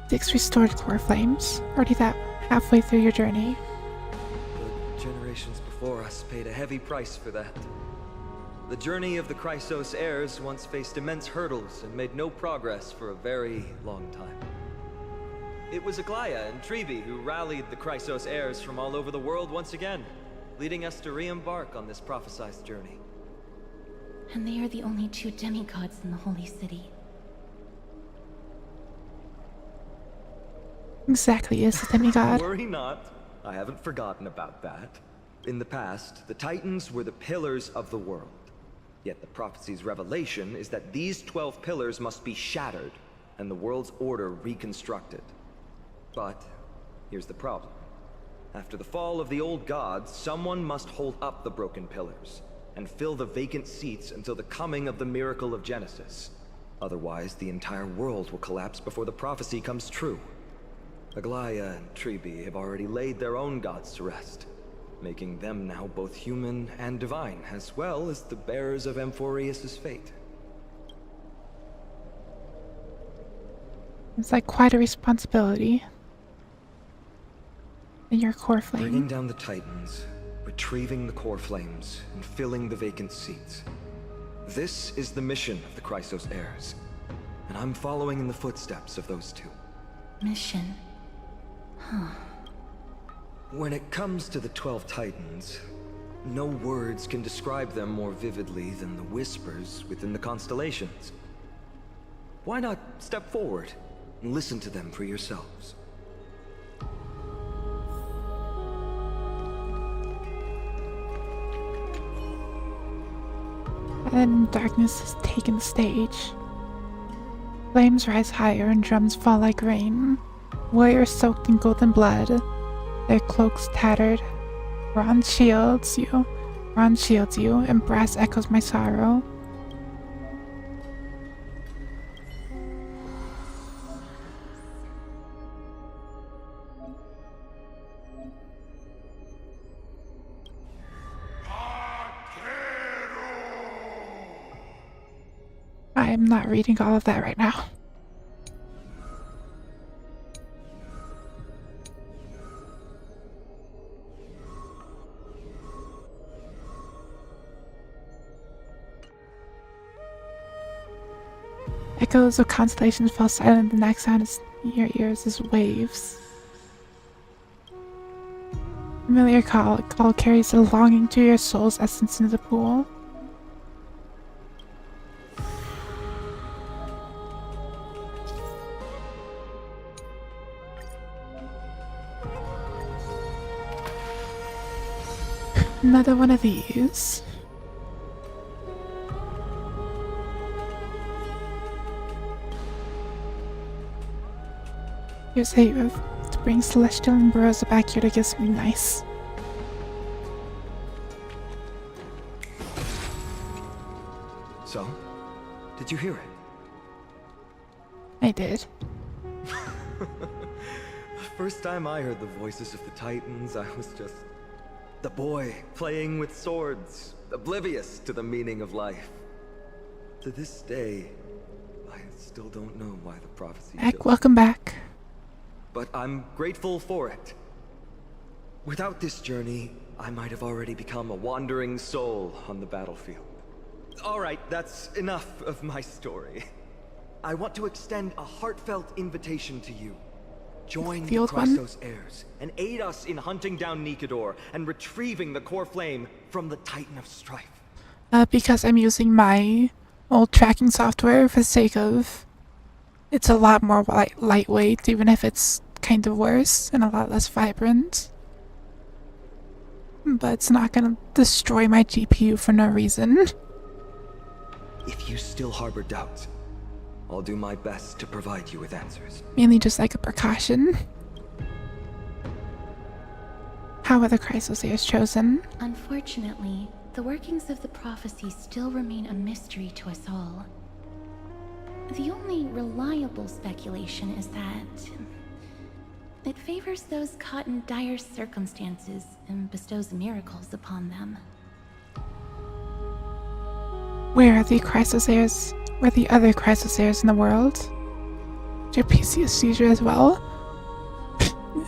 [SPEAKER 1] 6 restored core flames. Already that halfway through your journey.
[SPEAKER 2] The generations before us paid a heavy price for that. The journey of the Chrysos heirs once faced immense hurdles and made no progress for a very long time. It was Aglaia and Trebi who rallied the Chrysos heirs from all over the world once again, leading us to re-embark on this prophesized journey.
[SPEAKER 7] And they are the only 2 demigods in the Holy City.
[SPEAKER 1] Exactly, is a demigod.
[SPEAKER 2] Worry not. I haven't forgotten about that. In the past, the Titans were the pillars of the world. Yet the prophecy's revelation is that these 12 pillars must be shattered, and the world's order reconstructed. But here's the problem. After the fall of the old gods, someone must hold up the broken pillars, and fill the vacant seats until the coming of the miracle of Genesis. Otherwise, the entire world will collapse before the prophecy comes true. Aglaia and Trebi have already laid their own gods to rest, making them now both human and divine, as well as the bearers of Amphorius' fate.
[SPEAKER 1] It's like quite a responsibility. In your core flame.
[SPEAKER 2] Bringing down the Titans, retrieving the core flames, and filling the vacant seats. This is the mission of the Chrysos heirs, and I'm following in the footsteps of those 2.
[SPEAKER 7] Mission? Huh.
[SPEAKER 2] When it comes to the 12 Titans, no words can describe them more vividly than the whispers within the constellations. Why not step forward and listen to them for yourselves?
[SPEAKER 1] And darkness has taken the stage. Flames rise higher and drums fall like rain. Warriors soaked in golden blood, their cloaks tattered. Bronze shields you, and brass echoes my sorrow. I'm not reading all of that right now. Echoes of constellations fell silent. The next sound is in your ears is waves. Familiar call carries a longing to your soul's essence into the pool. Another one of these. Here's how you have to bring Celestial and Barossa back here to get something nice.
[SPEAKER 2] So, did you hear it?
[SPEAKER 1] I did.
[SPEAKER 2] The first time I heard the voices of the Titans, I was just the boy playing with swords, oblivious to the meaning of life. To this day, I still don't know why the prophecy
[SPEAKER 1] Back, welcome back.
[SPEAKER 2] But I'm grateful for it. Without this journey, I might have already become a wandering soul on the battlefield. Alright, that's enough of my story. I want to extend a heartfelt invitation to you. Join the Chrysos heirs and aid us in hunting down Nikedor and retrieving the core flame from the Titan of Strife.
[SPEAKER 1] Because I'm using my old tracking software for the sake of... It's a lot more lightweight, even if it's kind of worse and a lot less vibrant. But it's not gonna destroy my GPU for no reason.
[SPEAKER 2] If you still harbor doubts, I'll do my best to provide you with answers.
[SPEAKER 1] Mainly just like a precaution. How were the Chrysos heirs chosen?
[SPEAKER 7] Unfortunately, the workings of the prophecy still remain a mystery to us all. The only reliable speculation is that it favors those caught in dire circumstances and bestows miracles upon them.
[SPEAKER 1] Where are the Chrysos heirs? Where are the other Chrysos heirs in the world? Did your PC a seizure as well?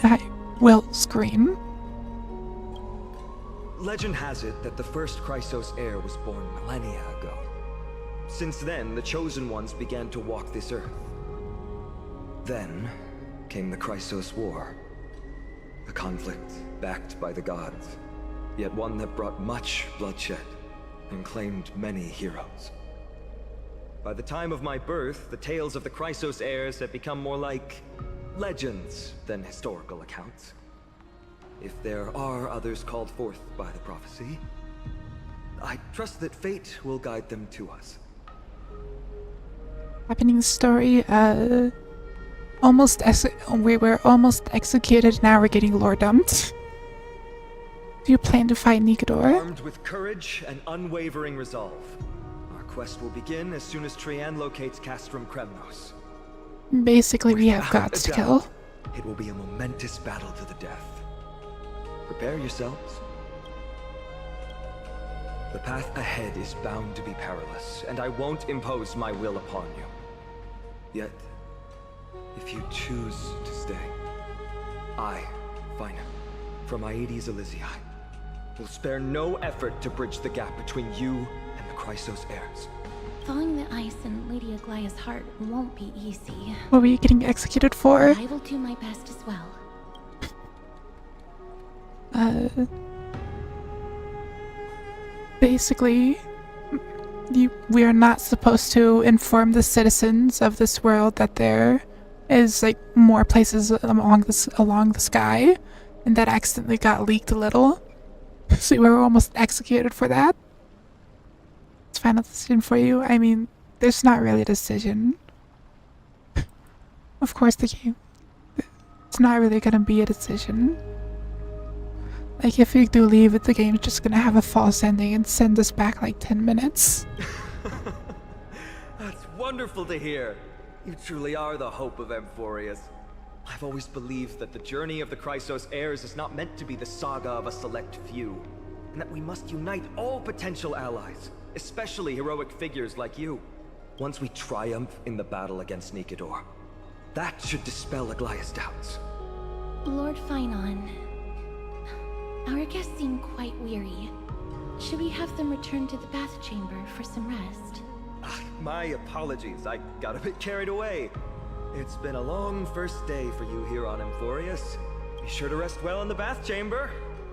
[SPEAKER 1] I will scream.
[SPEAKER 2] Legend has it that the first Chrysos heir was born millennia ago. Since then, the Chosen Ones began to walk this earth. Then came the Chrysos War. A conflict backed by the gods, yet one that brought much bloodshed and claimed many heroes. By the time of my birth, the tales of the Chrysos heirs had become more like legends than historical accounts. If there are others called forth by the prophecy, I trust that fate will guide them to us.
[SPEAKER 1] Happening story, we were almost executed, now we're getting lore dumped. Do you plan to fight Nikedor?
[SPEAKER 2] Armed with courage and unwavering resolve, our quest will begin as soon as Trian locates Castrum Kremnos.
[SPEAKER 1] Basically, we have gods to kill.
[SPEAKER 2] It will be a momentous battle to the death. Prepare yourselves. The path ahead is bound to be perilous, and I won't impose my will upon you. Yet, if you choose to stay, I, Fina, from Aedes Elysiae, will spare no effort to bridge the gap between you and the Chrysos heirs.
[SPEAKER 7] Thawing the ice in Lady Aglaya's heart won't be easy.
[SPEAKER 1] What were you getting executed for?
[SPEAKER 7] I will do my best as well.
[SPEAKER 1] Basically, we are not supposed to inform the citizens of this world that there is like more places along the sky, and that accidentally got leaked a little. So we were almost executed for that. It's final decision for you. I mean, there's not really a decision. Of course, it's not really gonna be a decision. Like, if we do leave it, the game's just gonna have a false ending and send us back like 10 minutes.
[SPEAKER 2] That's wonderful to hear. You truly are the hope of Amphorius. I've always believed that the journey of the Chrysos heirs is not meant to be the saga of a select few, and that we must unite all potential allies, especially heroic figures like you. once we triumph in the battle against Nikedor. That should dispel Aglaya's doubts.
[SPEAKER 7] Lord Finon, our guests seem quite weary. Should we have them return to the bath chamber for some rest?
[SPEAKER 2] My apologies, I got a bit carried away. It's been a long first day for you here on Emphorius. Be sure to rest well in the bath chamber.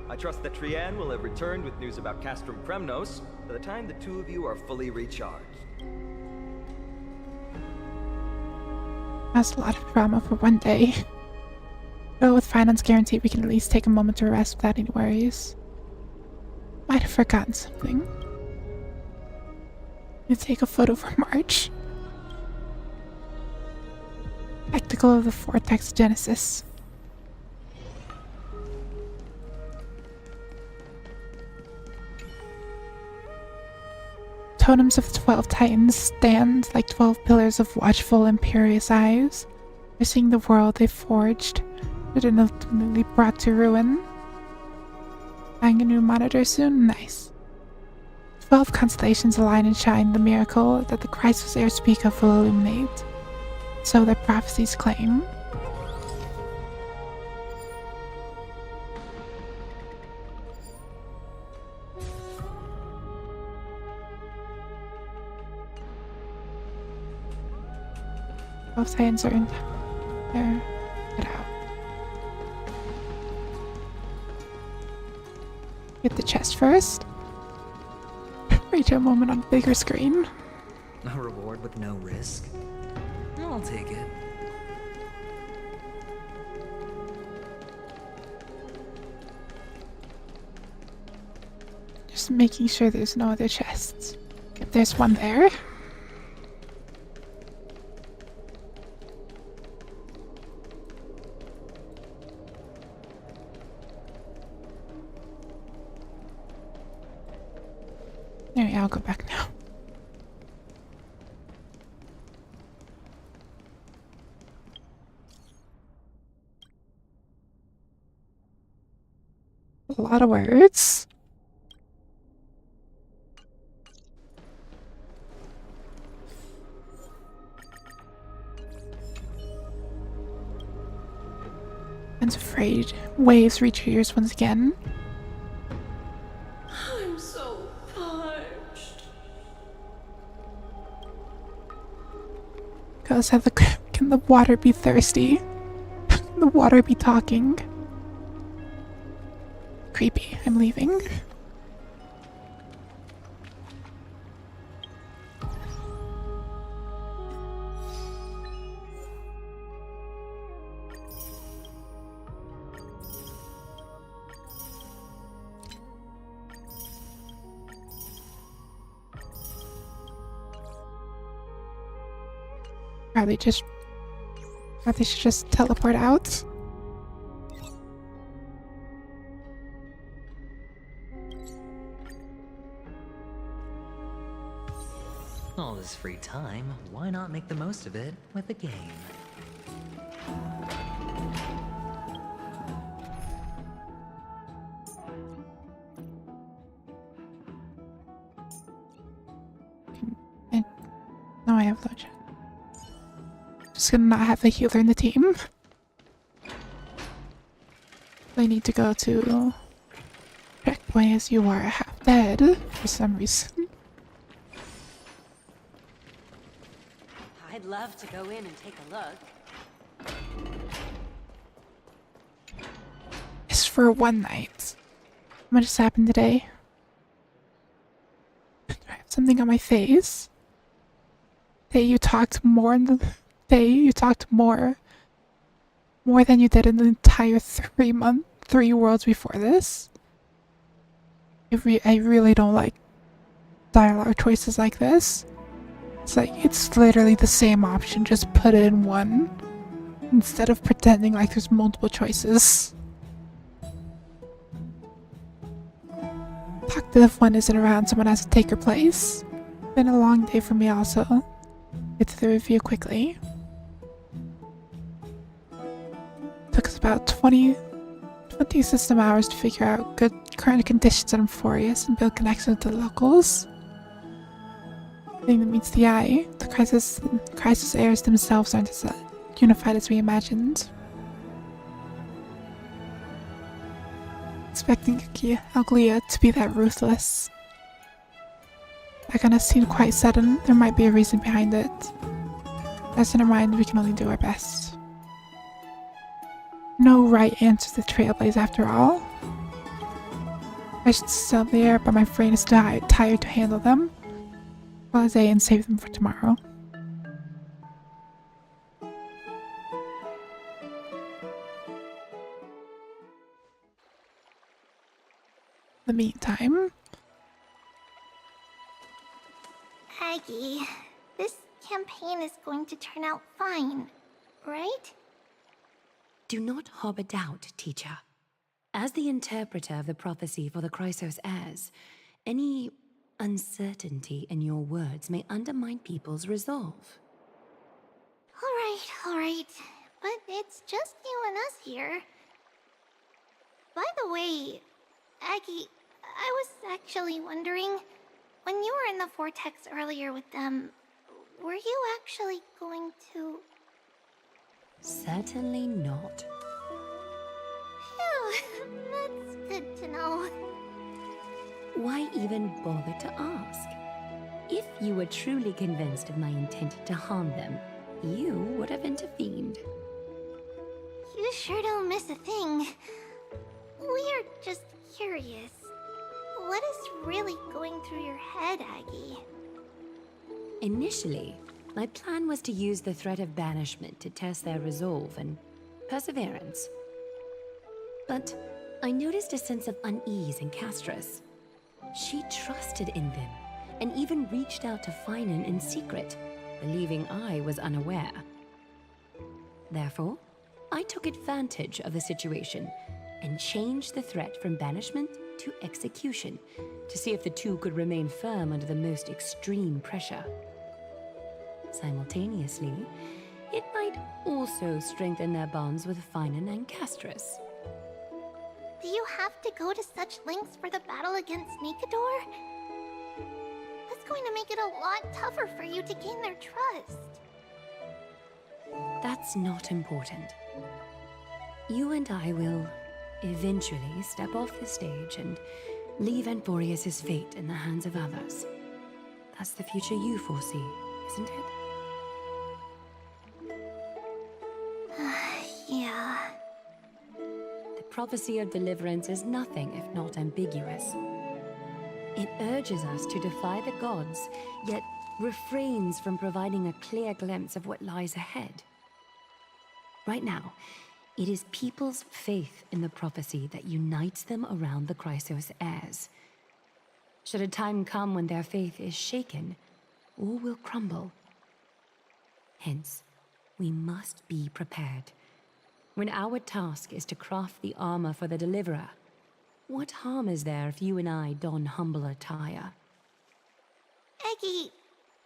[SPEAKER 2] I trust that Trianne will have returned with news about Castrum Kremnos by the time the two of you are fully recharged.
[SPEAKER 1] That's a lot of drama for one day. But with Finance Guarantee, we can at least take a moment to rest without any worries. Might have forgotten something. You take a photo for March. Spectacle of the Vortex Genesis. Totems of the 12 Titans stand like 12 pillars of watchful, imperious eyes. They're seeing the world they forged, but ultimately brought to ruin. Buying a new monitor soon? Nice. 12 constellations align and shine the miracle that the Christos heir speak of will illuminate. So their prophecies claim. Both Titans are in there. Get out. Get the chest first. Reach a moment on bigger screen.
[SPEAKER 16] A reward with no risk? I'll take it.
[SPEAKER 1] Just making sure there's no other chests. If there's one there. Anyway, I'll go back now. A lot of words. I'm afraid waves reach your ears once again.
[SPEAKER 5] I'm so parched.
[SPEAKER 1] Because can the water be thirsty? Can the water be talking? Creepy. I'm leaving. Probably should just teleport out.
[SPEAKER 16] All this free time, why not make the most of it with a game?
[SPEAKER 1] No, I have lotion. Just gonna not have a healer in the team. I need to go to checkpoint as you are half dead for some reason.
[SPEAKER 17] I'd love to go in and take a look.
[SPEAKER 1] It's for one night. What just happened today? Do I have something on my face? Day you talked more in the day you talked more than you did in the entire 3 worlds before this. I really don't like dialogue choices like this. It's like, it's literally the same option, just put it in one. Instead of pretending like there's multiple choices. Talkative one isn't around, someone has to take her place. Been a long day for me also. Get to the review quickly. Took us about 20 system hours to figure out good current conditions at Emphorius and build connections with the locals. thing that meets the eye. The crisis heirs themselves aren't as unified as we imagined. Expecting Aglia to be that ruthless. That kinda seemed quite sudden. There might be a reason behind it. As in our mind, we can only do our best. No right answer to Trailblaze after all. I should still be there, but my brain is tired to handle them. Holiday and save them for tomorrow. In the meantime,
[SPEAKER 4] Aggie, this campaign is going to turn out fine, right?
[SPEAKER 15] Do not harbor doubt, teacher. As the interpreter of the prophecy for the Chrysos heirs, any uncertainty in your words may undermine people's resolve.
[SPEAKER 4] All right, but it's just you and us here. By the way, Aggie, I was actually wondering, when you were in the vortex earlier with them, were you actually going to...
[SPEAKER 15] Certainly not.
[SPEAKER 4] Phew, that's good to know.
[SPEAKER 15] Why even bother to ask? If you were truly convinced of my intent to harm them, you would have intervened.
[SPEAKER 4] You sure don't miss a thing. We're just curious. What is really going through your head, Aggie?
[SPEAKER 15] Initially, my plan was to use the threat of banishment to test their resolve and perseverance. But I noticed a sense of unease in Castris. She trusted in them, and even reached out to Finan in secret, believing I was unaware. Therefore, I took advantage of the situation and changed the threat from banishment to execution to see if the two could remain firm under the most extreme pressure. Simultaneously, it might also strengthen their bonds with Finan and Castris.
[SPEAKER 4] Do you have to go to such lengths for the battle against Nikador? That's going to make it a lot tougher for you to gain their trust.
[SPEAKER 15] That's not important. You and I will eventually step off the stage and leave Anforius' fate in the hands of others. That's the future you foresee, isn't it?
[SPEAKER 4] Yeah.
[SPEAKER 15] The prophecy of deliverance is nothing if not ambiguous. It urges us to defy the gods, yet refrains from providing a clear glimpse of what lies ahead. Right now, it is people's faith in the prophecy that unites them around the Chrysos heirs. Should a time come when their faith is shaken, all will crumble. Hence, we must be prepared. When our task is to craft the armor for the Deliverer, what harm is there if you and I don humble attire?
[SPEAKER 4] Aggie,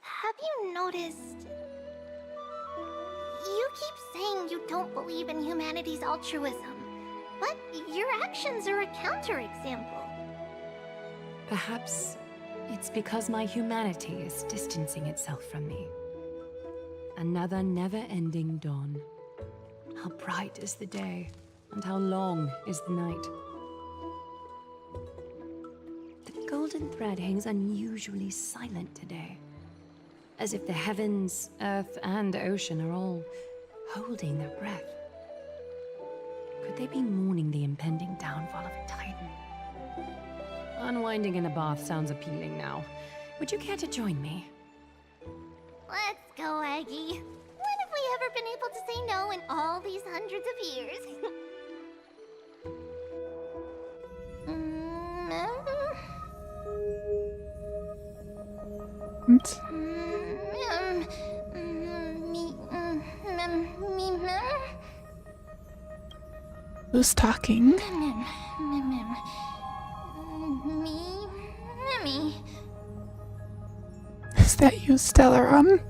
[SPEAKER 4] have you noticed... You keep saying you don't believe in humanity's altruism, but your actions are a counterexample.
[SPEAKER 15] Perhaps it's because my humanity is distancing itself from me. Another never-ending dawn. How bright is the day, and how long is the night. The golden thread hangs unusually silent today, as if the heavens, earth, and ocean are all holding their breath. Could they be mourning the impending downfall of a titan? Unwinding in a bath sounds appealing now. Would you care to join me?
[SPEAKER 4] Let's go, Aggie. When have we ever been able to say no in all these hundreds of years?
[SPEAKER 1] Who's talking?
[SPEAKER 4] Me.
[SPEAKER 1] Is that you, Stellaron?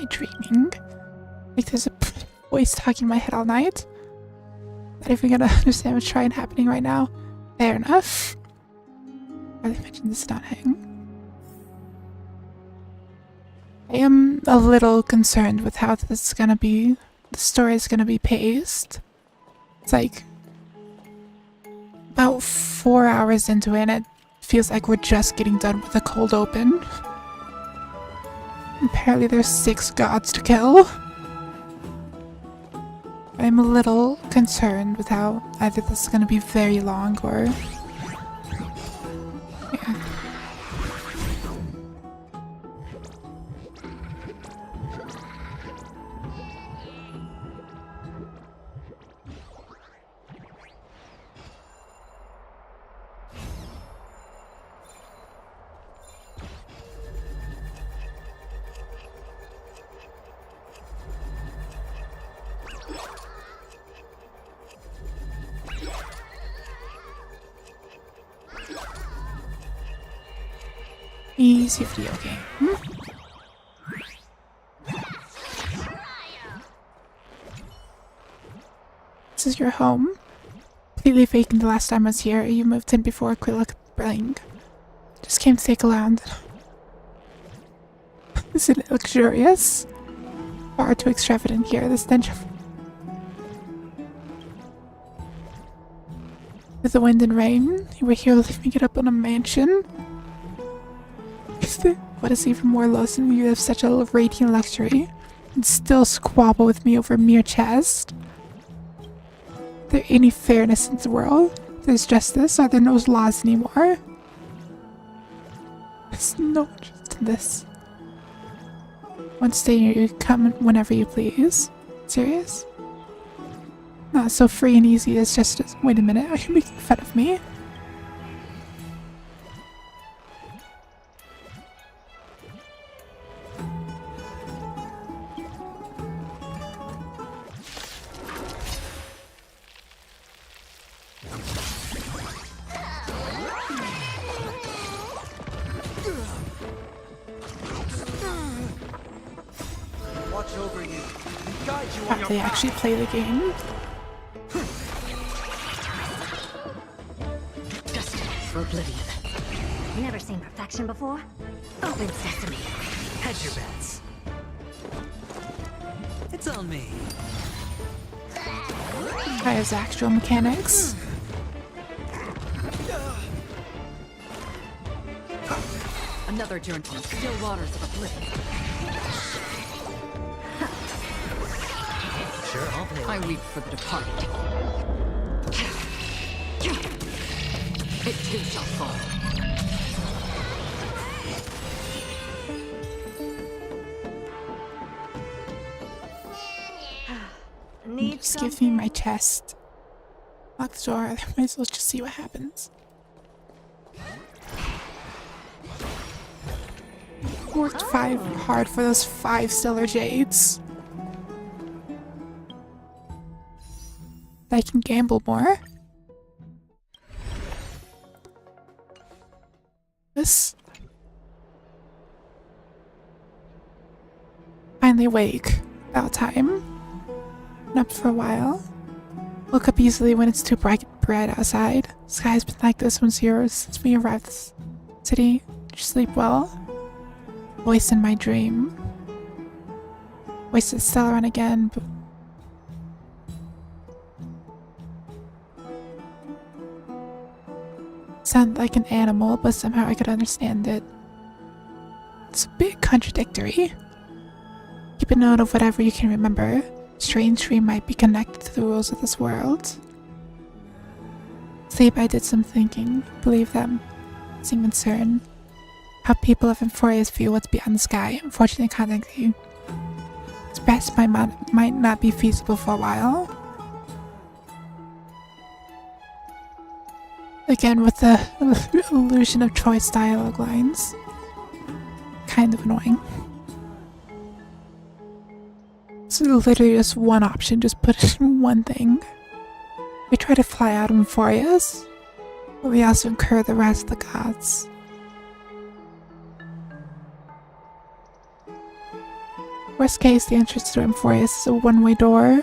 [SPEAKER 1] I dreaming? Like there's a voice talking in my head all night? Not even gonna understand what's trying happening right now. Fair enough. Are they mentioned this not hang? I am a little concerned with how this is gonna be. The story is gonna be paced. It's like about 4 hours into it, and it feels like we're just getting done with the cold open. Apparently there's 6 gods to kill. I'm a little concerned with how either this is going to be very long or... yeah. Easy video game. This is your home. Completely vacant the last time I was here. You moved in before Quillic Bring. Just came to take a land. Isn't it luxurious? Far too extravagant here. The stench of... with the wind and rain, you were here leaving it up on a mansion? What is even more loathsome, you have such a radiant luxury and still squabble with me over a mere chest? Is there any fairness in the world? If there's justice, are there no laws anymore? There's no interest in this. Once day you come whenever you please. Serious? Not so free and easy as justice. Wait a minute, are you making fun of me? How they actually play the game.
[SPEAKER 17] Destined for oblivion. Never seen perfection before? Open sesame.
[SPEAKER 16] Hedge your bets. It's on me.
[SPEAKER 1] Try his actual mechanics.
[SPEAKER 17] Another journey to still waters of oblivion.
[SPEAKER 16] Sure, I'll play.
[SPEAKER 17] I weep for the departed. It too shall fall.
[SPEAKER 1] Just give me my chest. Lock the door, I might as well just see what happens. Worked hard for those 5 stellar jades. I can gamble more. This. Finally awake. About time. Been up for a while. Woke up easily when it's too bright outside. Sky's been like this since we arrived this city. Did you sleep well? Voice in my dream. Voice is still around again, but sound like an animal, but somehow I could understand it. It's a bit contradictory. Keep a note of whatever you can remember. Strange dream might be connected to the rules of this world. Sleep, I did some thinking. Believe them. Seem concerned. How people of Emphoria's view what's beyond the sky. Unfortunately, contact you. Express might not be feasible for a while. Again, with the illusion of choice dialogue lines. Kind of annoying. It's literally just one option, just put it in one thing. We try to fly out of Emphoria's, but we also incur the wrath of the gods. Worst case, the entrance to M4 is a one-way door.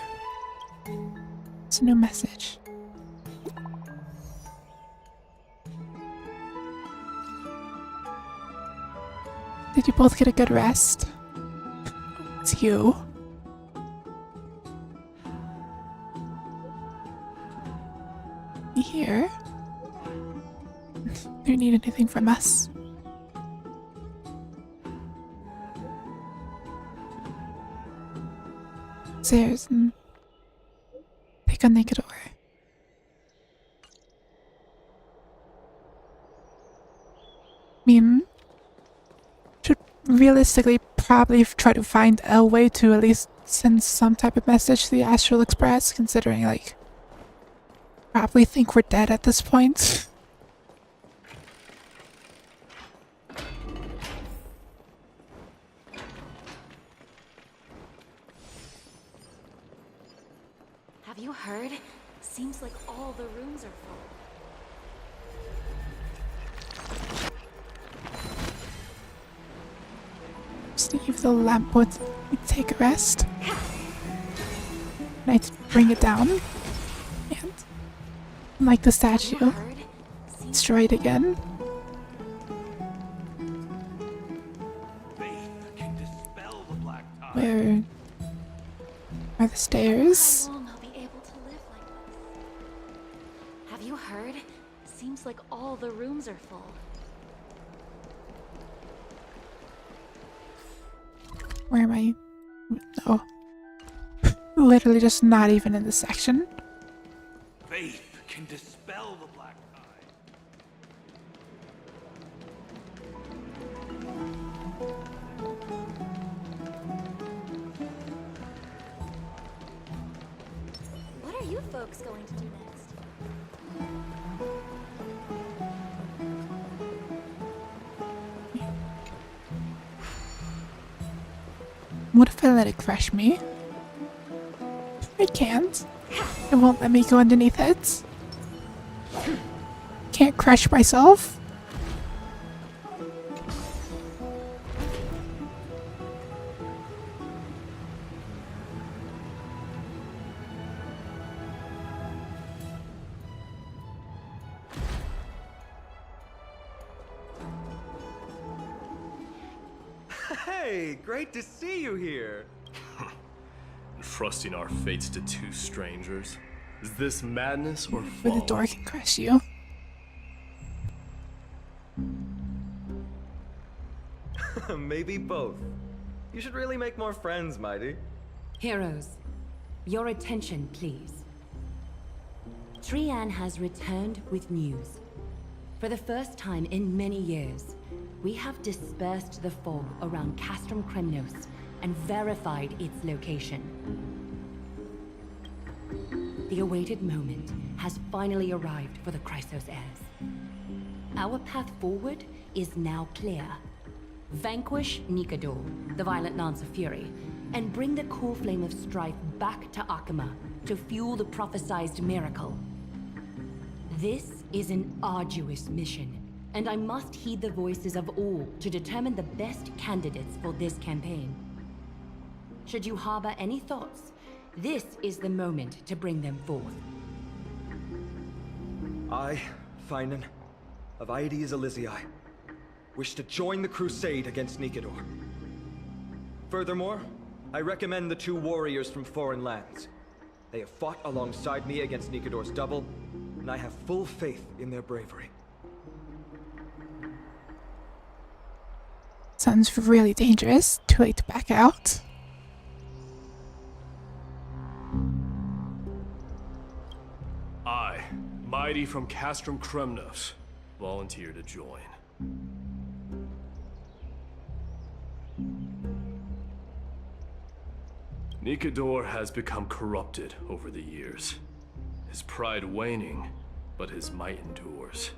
[SPEAKER 1] It's a new message. Did you both get a good rest? It's you. You here? Do you need anything from us? Upstairs and take a naked door. I mean, should realistically probably try to find a way to at least send some type of message to the Astral Express, considering, like, probably think we're dead at this point.
[SPEAKER 17] Have you heard? Seems like all the rooms are full.
[SPEAKER 1] Steve, the lamp would take a rest. And I'd bring it down. And, like the statue, destroy it again. Where are the stairs?
[SPEAKER 17] I will not be able to live like this. Have you heard? Seems like all the rooms are full.
[SPEAKER 1] Where am I? No. Literally just not even in this section.
[SPEAKER 11] Faith can dispel the black eye.
[SPEAKER 17] What are you folks going to do next?
[SPEAKER 1] What if I let it crush me? I can't. It won't let me go underneath it. Can't crush myself.
[SPEAKER 2] Hey, great to see you here.
[SPEAKER 13] Trusting our fates to two strangers? Is this madness or
[SPEAKER 1] Where
[SPEAKER 13] folly?
[SPEAKER 1] the door can crush you.
[SPEAKER 2] Maybe both. You should really make more friends, Mighty.
[SPEAKER 15] Heroes, your attention, please. Trian has returned with news. For the first time in many years, we have dispersed the fog around Castrum Kremnos and verified its location. The awaited moment has finally arrived for the Chrysos heirs. Our path forward is now clear. Vanquish Nikador, the violent Lance of Fury, and bring the core flame of strife back to Akama to fuel the prophesized miracle. This is an arduous mission, and I must heed the voices of all to determine the best candidates for this campaign. Should you harbor any thoughts, this is the moment to bring them forth.
[SPEAKER 2] I, Finan, of Aedes Elysiae, wish to join the crusade against Nikador. Furthermore, I recommend the two warriors from foreign lands. They have fought alongside me against Nikador's double, and I have full faith in their bravery.
[SPEAKER 1] Sounds really dangerous. Too late to back out.
[SPEAKER 13] I, Mighty from Castrum Kremnos, volunteer to join. Nikador has become corrupted over the years. His pride waning, but his might endures.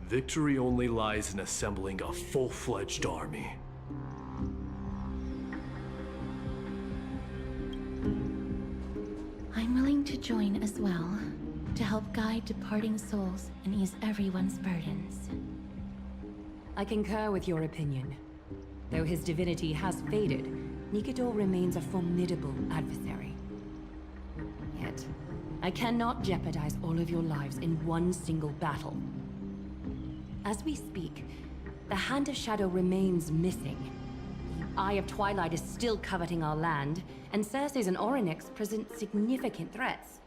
[SPEAKER 13] Victory only lies in assembling a full-fledged army.
[SPEAKER 7] I'm willing to join as well, to help guide departing souls and ease everyone's burdens.
[SPEAKER 15] I concur with your opinion. Though his divinity has faded, Nikador remains a formidable adversary. Yet, I cannot jeopardize all of your lives in one single battle. As we speak, the Hand of Shadow remains missing. The Eye of Twilight is still coveting our land, and Circes and Orynyx present significant threats,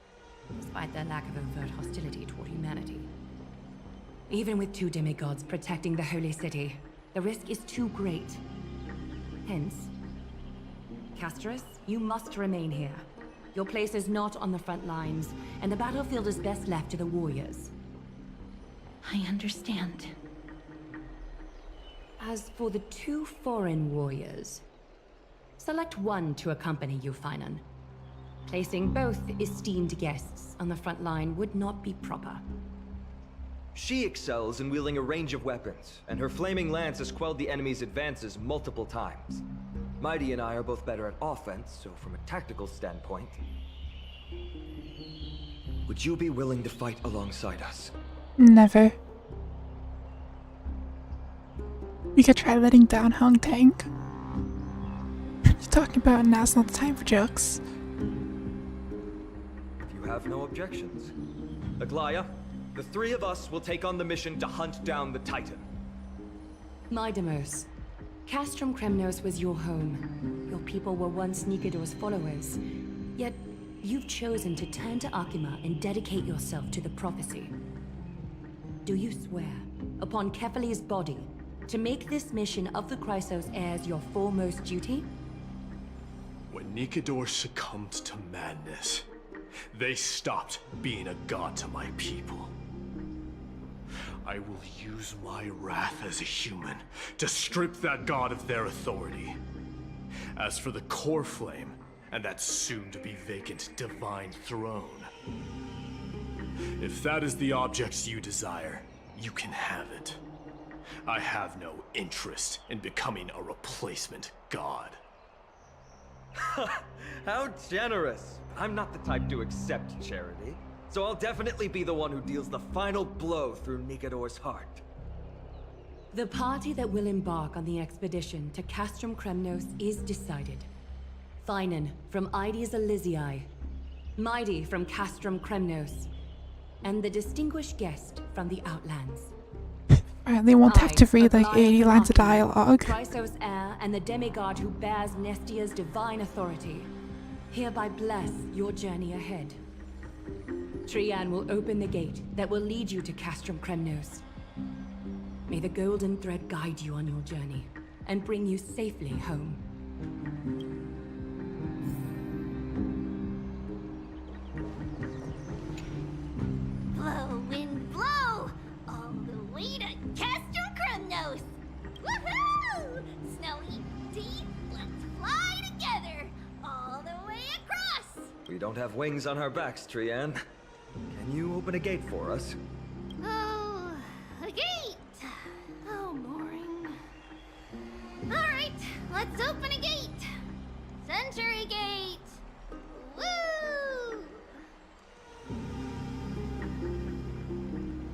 [SPEAKER 15] despite their lack of overt hostility toward humanity. Even with 2 demigods protecting the Holy City, the risk is too great. Hence, Casterus, you must remain here. Your place is not on the front lines, and the battlefield is best left to the warriors.
[SPEAKER 7] I understand.
[SPEAKER 15] As for the 2 foreign warriors, select one to accompany you, Finan. Placing both esteemed guests on the front line would not be proper.
[SPEAKER 2] She excels in wielding a range of weapons, and her flaming lance has quelled the enemy's advances multiple times. Mighty and I are both better at offense, so from a tactical standpoint... Would you be willing to fight alongside us?
[SPEAKER 1] Never. We could try letting down Hong Tang. You're talking about now's not the time for jokes.
[SPEAKER 2] If you have no objections. Aglaya, the 3 of us will take on the mission to hunt down the Titan.
[SPEAKER 15] Mydamos, Castrum Kremnos was your home. Your people were once Nikador's followers. Yet, you've chosen to turn to Akima and dedicate yourself to the prophecy. Do you swear, upon Kefali's body, to make this mission of the Chrysos heirs your foremost duty?
[SPEAKER 13] When Nikador succumbed to madness, they stopped being a god to my people. I will use my wrath as a human to strip that god of their authority. As for the core flame, and that soon-to-be vacant divine throne, if that is the objects you desire, you can have it. I have no interest in becoming a replacement god.
[SPEAKER 2] How generous! I'm not the type to accept charity, so I'll definitely be the one who deals the final blow through Nikador's heart.
[SPEAKER 15] The party that will embark on the expedition to Castrum Kremnos is decided. Finan from Ides Elysiae, Mighty from Castrum Kremnos, and the distinguished guest from the Outlands.
[SPEAKER 1] They won't have to read like 80 lines of dialogue.
[SPEAKER 15] Chrysos heir and the demigod who bears Nestia's divine authority hereby bless your journey ahead. Trian will open the gate that will lead you to Castrum Kremnos. May the golden thread guide you on your journey and bring you safely home.
[SPEAKER 4] Blow, wind, blow! All the way to Castrum Kremnos! Woohoo! Snowy, Dee, let's fly together! All the way across!
[SPEAKER 2] We don't have wings on our backs, Trian. Can you open a gate for us?
[SPEAKER 4] Oh, a gate! Oh, boring. Alright, let's open a gate! Century Gate! Woo!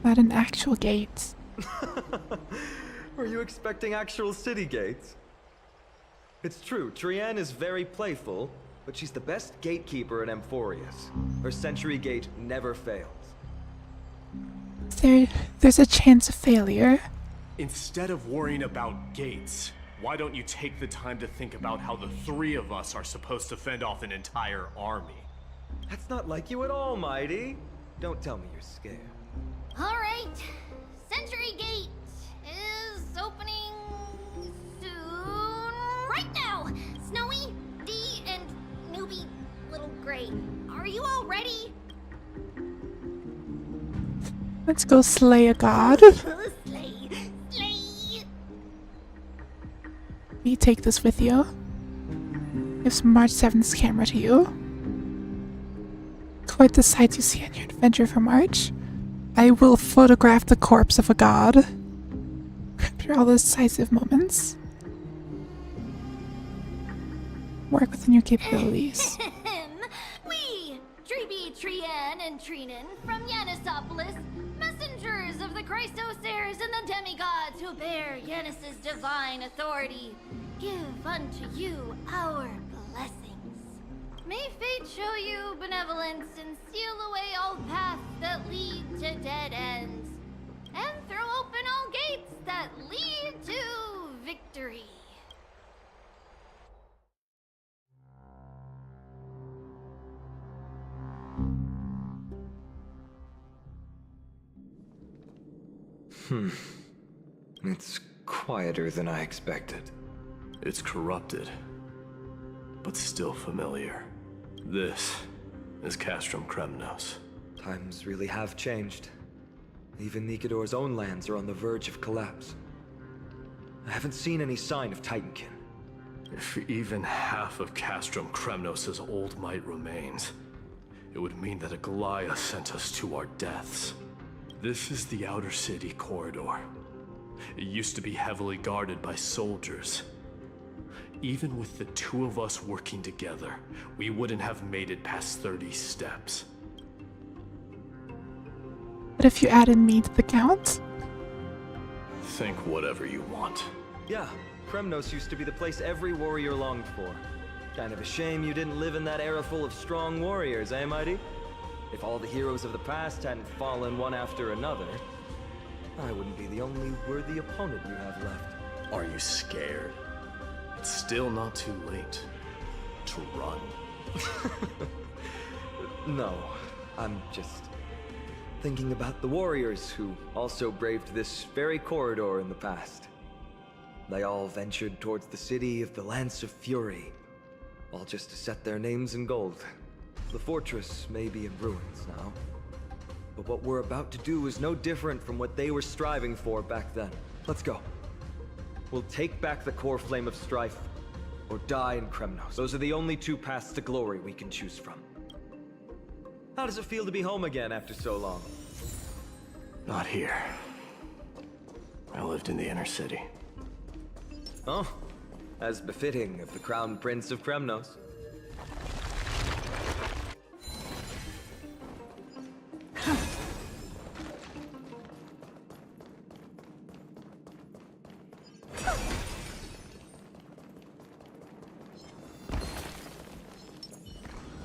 [SPEAKER 1] Not an actual gate.
[SPEAKER 2] Were you expecting actual city gates? It's true, Trian is very playful, but she's the best gatekeeper in Amphorius. Her Century Gate never fails.
[SPEAKER 1] There's a chance of failure.
[SPEAKER 13] Instead of worrying about gates, why don't you take the time to think about how the 3 of us are supposed to fend off an entire army?
[SPEAKER 2] That's not like you at all, Mighty. Don't tell me you're scared.
[SPEAKER 4] Alright, Century Gate is opening soon. Right now! Snowy, Dee, and newbie Little Gray. Are you all ready?
[SPEAKER 1] Let's go slay a god.
[SPEAKER 4] Slay! Slay!
[SPEAKER 1] You take this with you. Give some March 7th's camera to you. Quite the sights you see on your adventure for March. I will photograph the corpse of a god. Capture all the decisive moments. Work within your capabilities.
[SPEAKER 4] We, Tree be Trian and Trinan from Yanisopolis, messengers of the Chrysosaurs and the demigods who bear Yanis's divine authority. Give unto you our blessings. May fate show you benevolence and seal away all paths that lead to dead ends, and throw open all gates that lead to victory.
[SPEAKER 2] It's quieter than I expected.
[SPEAKER 13] It's corrupted, but still familiar. This is Castrum Kremnos.
[SPEAKER 2] Times really have changed. Even Nikador's own lands are on the verge of collapse. I haven't seen any sign of Titankin.
[SPEAKER 13] If even half of Castrum Kremnos' old might remains, it would mean that Aglaia sent us to our deaths. This is the Outer City corridor. It used to be heavily guarded by soldiers. Even with the two of us working together, we wouldn't have made it past 30 steps.
[SPEAKER 1] But if you added me to the count?
[SPEAKER 13] Think whatever you want.
[SPEAKER 2] Yeah, Kremnos used to be the place every warrior longed for. Kind of a shame you didn't live in that era full of strong warriors, eh, Mighty? If all the heroes of the past hadn't fallen one after another, I wouldn't be the only worthy opponent you have left.
[SPEAKER 13] Are you scared? It's still not too late to run.
[SPEAKER 2] No, I'm just thinking about the warriors who also braved this very corridor in the past. They all ventured towards the city of the Lance of Fury, all just to set their names in gold. The fortress may be in ruins now, but what we're about to do is no different from what they were striving for back then. Let's go. We'll take back the core flame of strife, or die in Kremnos. Those are the only two paths to glory we can choose from. How does it feel to be home again after so long?
[SPEAKER 13] Not here. I lived in the inner city.
[SPEAKER 2] Oh, as befitting of the Crown Prince of Kremnos.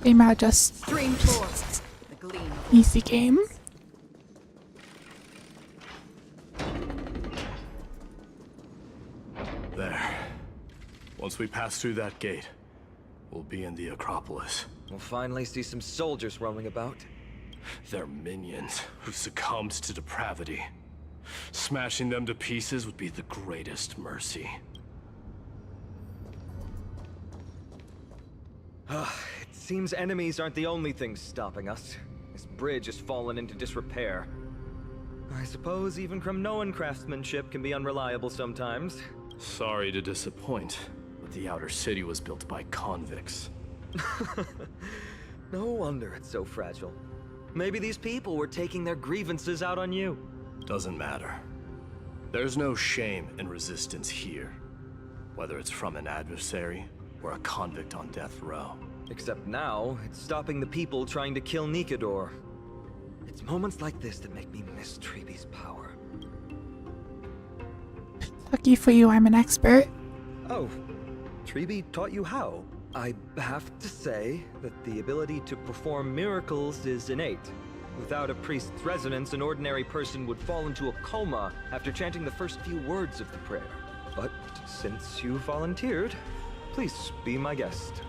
[SPEAKER 1] They might just
[SPEAKER 5] Stream forth the gleam.
[SPEAKER 1] easy game.
[SPEAKER 13] There. Once we pass through that gate, we'll be in the Acropolis.
[SPEAKER 2] We'll finally see some soldiers roaming about.
[SPEAKER 13] They're minions who succumbed to depravity. Smashing them to pieces would be the greatest mercy.
[SPEAKER 2] It seems enemies aren't the only things stopping us. This bridge has fallen into disrepair. I suppose even Kremnoan craftsmanship can be unreliable sometimes.
[SPEAKER 13] Sorry to disappoint, but the Outer City was built by convicts.
[SPEAKER 2] No wonder it's so fragile. Maybe these people were taking their grievances out on you.
[SPEAKER 13] Doesn't matter. There's no shame in resistance here, whether it's from an adversary or a convict on death row.
[SPEAKER 2] Except now, it's stopping the people trying to kill Nikador. It's moments like this that make me miss Treeby's power.
[SPEAKER 1] Lucky for you, I'm an expert.
[SPEAKER 2] Oh, Treeby taught you how? I have to say that the ability to perform miracles is innate. Without a priest's resonance, an ordinary person would fall into a coma after chanting the first few words of the prayer. But since you volunteered, please be my guest.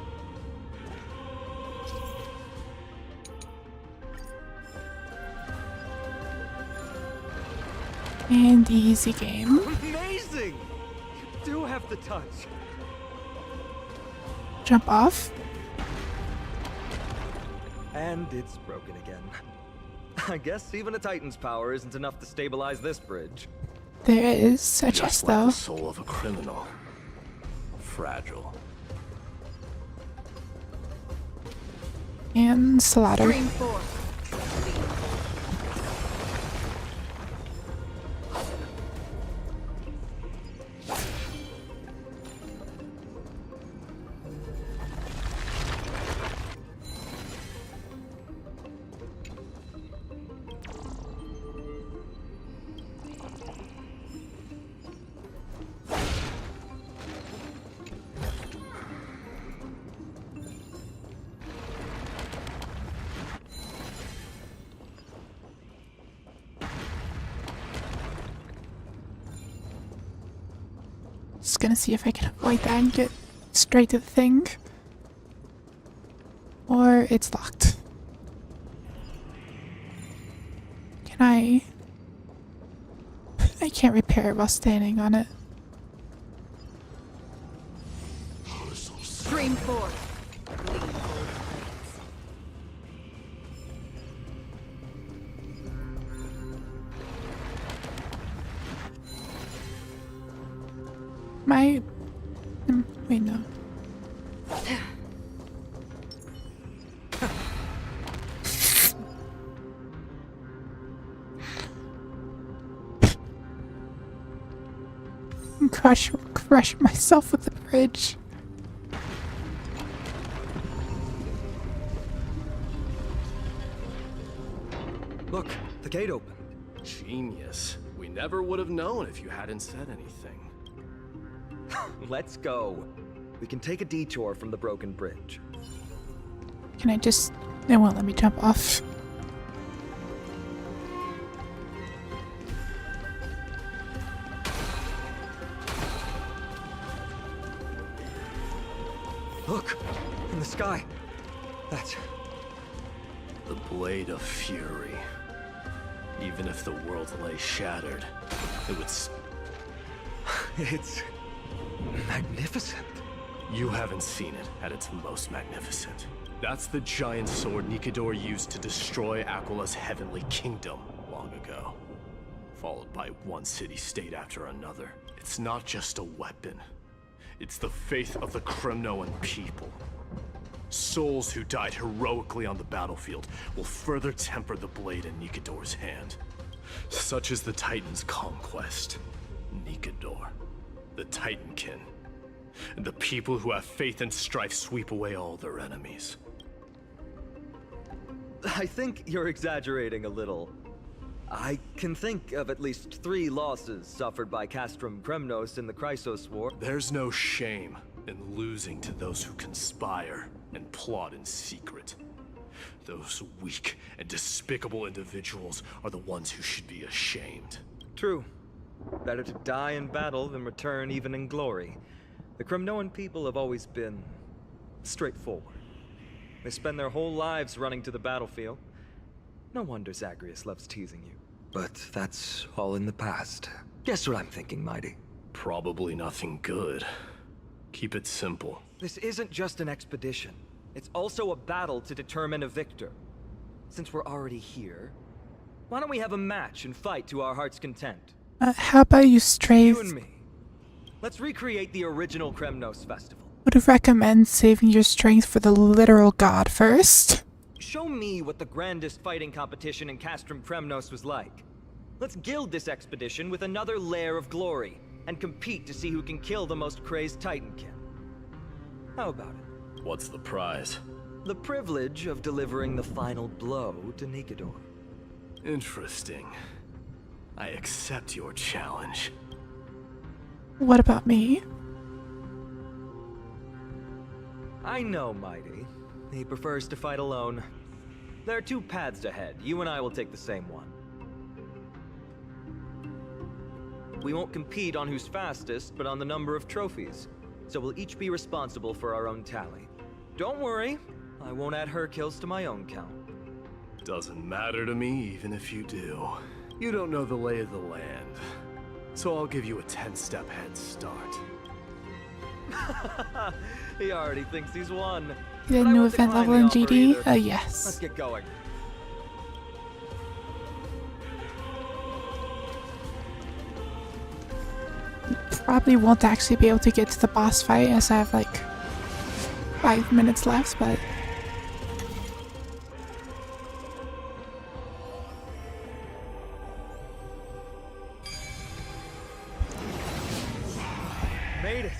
[SPEAKER 1] And easy game.
[SPEAKER 2] Amazing! You do have the touch.
[SPEAKER 1] Jump off.
[SPEAKER 2] And it's broken again. I guess even a Titan's power isn't enough to stabilize this bridge.
[SPEAKER 1] There is a chest
[SPEAKER 13] Just like
[SPEAKER 1] though.
[SPEAKER 13] the soul of a criminal. Fragile.
[SPEAKER 1] And slaughter.
[SPEAKER 5] Stream forth.
[SPEAKER 1] just gonna see if I can avoid that and get straight to the thing. Or it's locked. Can I can't repair it while standing on it.
[SPEAKER 5] Stream forth.
[SPEAKER 1] My wait, no. Crush myself with the bridge.
[SPEAKER 2] Look, the gate opened.
[SPEAKER 13] Genius. We never would have known if you hadn't said anything.
[SPEAKER 2] Let's go. We can take a detour from the broken bridge.
[SPEAKER 1] Can I just... They won't let me jump off.
[SPEAKER 2] Look! In the sky! That's...
[SPEAKER 13] The Blade of Fury. Even if the world lay shattered, it would...
[SPEAKER 2] It's... magnificent.
[SPEAKER 13] You haven't seen it at its most magnificent. That's the giant sword Nikador used to destroy Aquala's heavenly kingdom long ago. Followed by one city-state after another. It's not just a weapon. It's the faith of the Kremnoan people. Souls who died heroically on the battlefield will further temper the blade in Nikador's hand. Such is the Titan's conquest. Nikador, the Titankin. And the people who have faith and strife sweep away all their enemies.
[SPEAKER 2] I think you're exaggerating a little. I can think of at least 3 losses suffered by Castrum Kremnos in the Chrysos War.
[SPEAKER 13] There's no shame in losing to those who conspire and plot in secret. Those weak and despicable individuals are the ones who should be ashamed.
[SPEAKER 2] True. Better to die in battle than return even in glory. The Kremnoan people have always been straightforward. They spend their whole lives running to the battlefield. No wonder Zagreus loves teasing you. But that's all in the past. Guess what I'm thinking, Mighty?
[SPEAKER 13] Probably nothing good. Keep it simple.
[SPEAKER 2] This isn't just an expedition. It's also a battle to determine a victor. Since we're already here, why don't we have a match and fight to our heart's content?
[SPEAKER 1] How about you stray?
[SPEAKER 2] You and me. Let's recreate the original Kremnos festival.
[SPEAKER 1] Would recommend saving your strength for the literal god first.
[SPEAKER 2] Show me what the grandest fighting competition in Castrum Kremnos was like. Let's gild this expedition with another layer of glory, and compete to see who can kill the most crazed Titankin. How about it?
[SPEAKER 13] What's the prize?
[SPEAKER 2] The privilege of delivering the final blow to Nikador.
[SPEAKER 13] Interesting. I accept your challenge.
[SPEAKER 1] What about me?
[SPEAKER 2] I know, Mighty. He prefers to fight alone. There are 2 paths ahead. You and I will take the same one. We won't compete on who's fastest, but on the number of trophies. So we'll each be responsible for our own tally. Don't worry, I won't add her kills to my own count.
[SPEAKER 13] Doesn't matter to me, even if you do. You don't know the lay of the land. So I'll give you a 10-step head start.
[SPEAKER 2] He already thinks he's won.
[SPEAKER 1] The new event level in GD? Yes.
[SPEAKER 2] Let's get going.
[SPEAKER 1] Probably won't actually be able to get to the boss fight as I have like 5 minutes left, but...
[SPEAKER 2] Made it.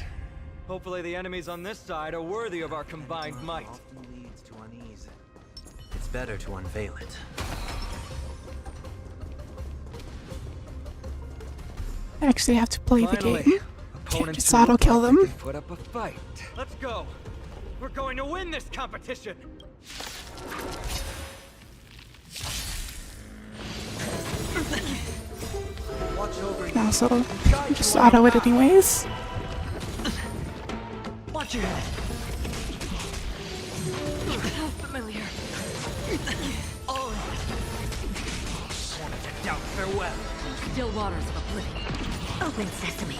[SPEAKER 2] Hopefully the enemies on this side are worthy of our combined might.
[SPEAKER 16] Often leads to unease. It's better to unveil it.
[SPEAKER 1] I actually have to play
[SPEAKER 2] Finally,
[SPEAKER 1] the game. Can't just auto-kill them.
[SPEAKER 2] Put up a fight. Let's go. We're going to win this competition.
[SPEAKER 1] Can also just auto it anyways.
[SPEAKER 16] your head.
[SPEAKER 5] How familiar.
[SPEAKER 16] Oh. Sworn to doubt farewell.
[SPEAKER 8] Still waters of oblivion.
[SPEAKER 17] Open sesame.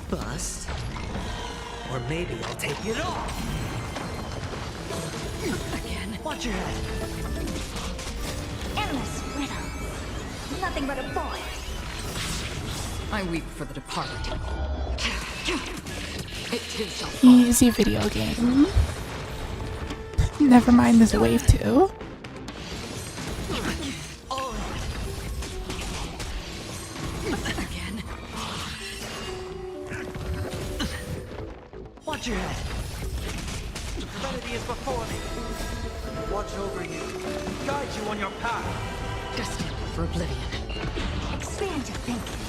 [SPEAKER 16] Bust. Or maybe I'll take it off.
[SPEAKER 5] Again.
[SPEAKER 16] Watch your head.
[SPEAKER 17] Endless riddle. Nothing but a boy.
[SPEAKER 5] I weep for the departed. It too shall fall.
[SPEAKER 1] Easy video game. Never mind this wave 2.
[SPEAKER 5] Again.
[SPEAKER 16] Watch your head. Serenity is before me. Watch over you. Guide you on your path.
[SPEAKER 5] Destined for oblivion.
[SPEAKER 17] Expand your thinking.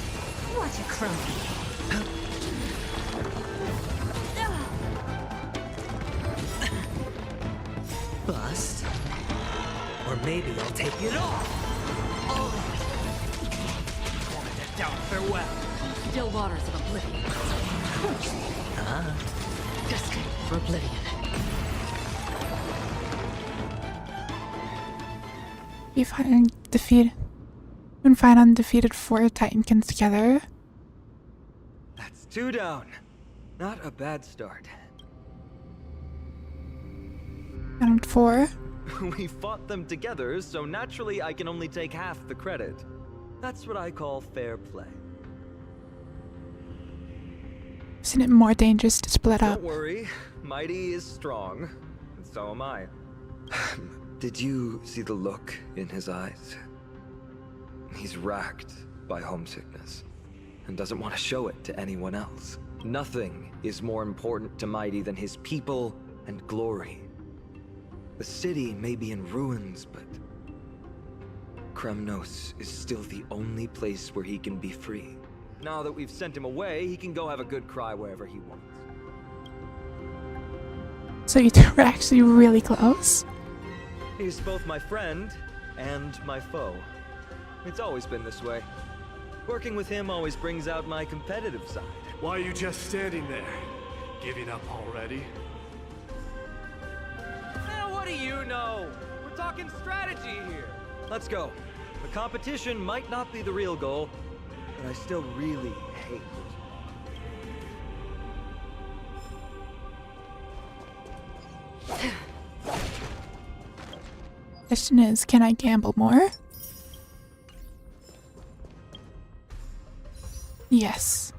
[SPEAKER 17] Watch it crumble.
[SPEAKER 16] Bust. Or maybe I'll take it off. Sworn to doubt farewell.
[SPEAKER 8] Still waters of oblivion.
[SPEAKER 5] Destined for oblivion.
[SPEAKER 1] We find defeat. We find undefeated 4 Titankins together.
[SPEAKER 2] That's 2 down. Not a bad start.
[SPEAKER 1] Round 4.
[SPEAKER 2] We fought them together, so naturally I can only take half the credit. That's what I call fair play.
[SPEAKER 1] Isn't it more dangerous to split up?
[SPEAKER 2] Don't worry, Mighty is strong, and so am I. Did you see the look in his eyes? He's racked by homesickness, and doesn't want to show it to anyone else. Nothing is more important to Mighty than his people and glory. The city may be in ruins, but Kremnos is still the only place where he can be free. Now that we've sent him away, he can go have a good cry wherever he wants.
[SPEAKER 1] So you two were actually really close.
[SPEAKER 2] He's both my friend and my foe. It's always been this way. Working with him always brings out my competitive side.
[SPEAKER 11] Why are you just standing there? Giving up already?
[SPEAKER 2] What do you know? We're talking strategy here. Let's go. The competition might not be the real goal, but I still really hate it.
[SPEAKER 1] Question is, can I gamble more? Yes.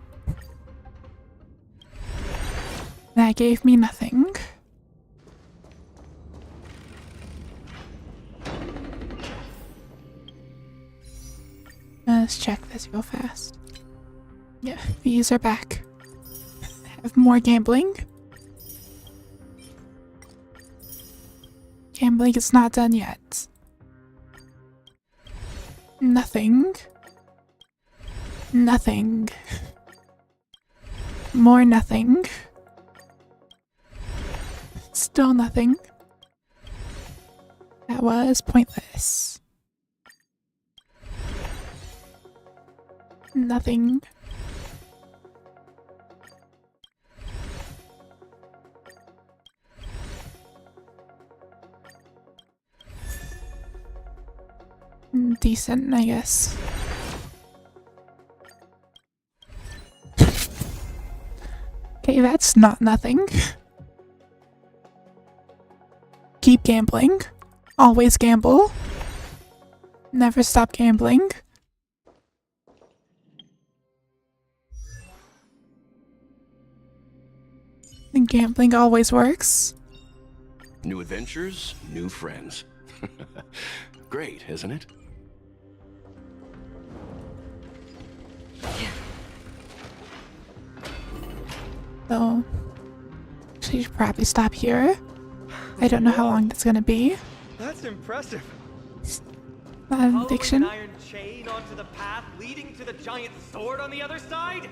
[SPEAKER 1] That gave me nothing. Let's check this real fast. Yeah, these are back. Have more gambling. Gambling is not done yet. Nothing. Nothing. More nothing. Still nothing. That was pointless. Nothing. Decent, I guess. Okay, that's not nothing. Keep gambling. Always gamble. Never stop gambling. And gambling always works.
[SPEAKER 18] New adventures, new friends. Great, isn't it?
[SPEAKER 1] So, she should probably stop here. I don't know how long that's gonna be.
[SPEAKER 2] That's impressive.
[SPEAKER 1] Not addiction.
[SPEAKER 2] An iron chain onto the path leading to the giant sword on the other side?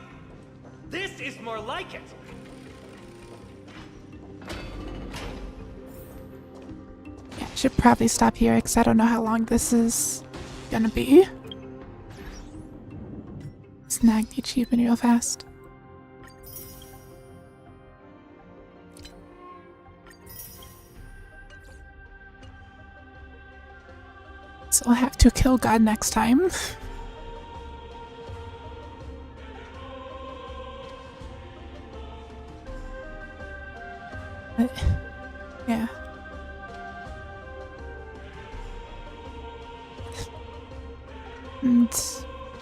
[SPEAKER 2] This is more like it.
[SPEAKER 1] Yeah, I should probably stop here because I don't know how long this is gonna be. Snag the achievement real fast. So I'll have to kill God next time. But, yeah. And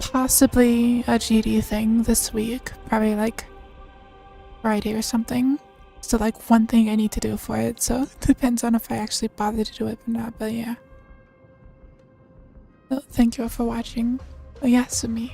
[SPEAKER 1] possibly a GD thing this week. Probably like Friday or something. So like one thing I need to do for it. So it depends on if I actually bother to do it or not. But yeah. So thank you all for watching. Oyasumi.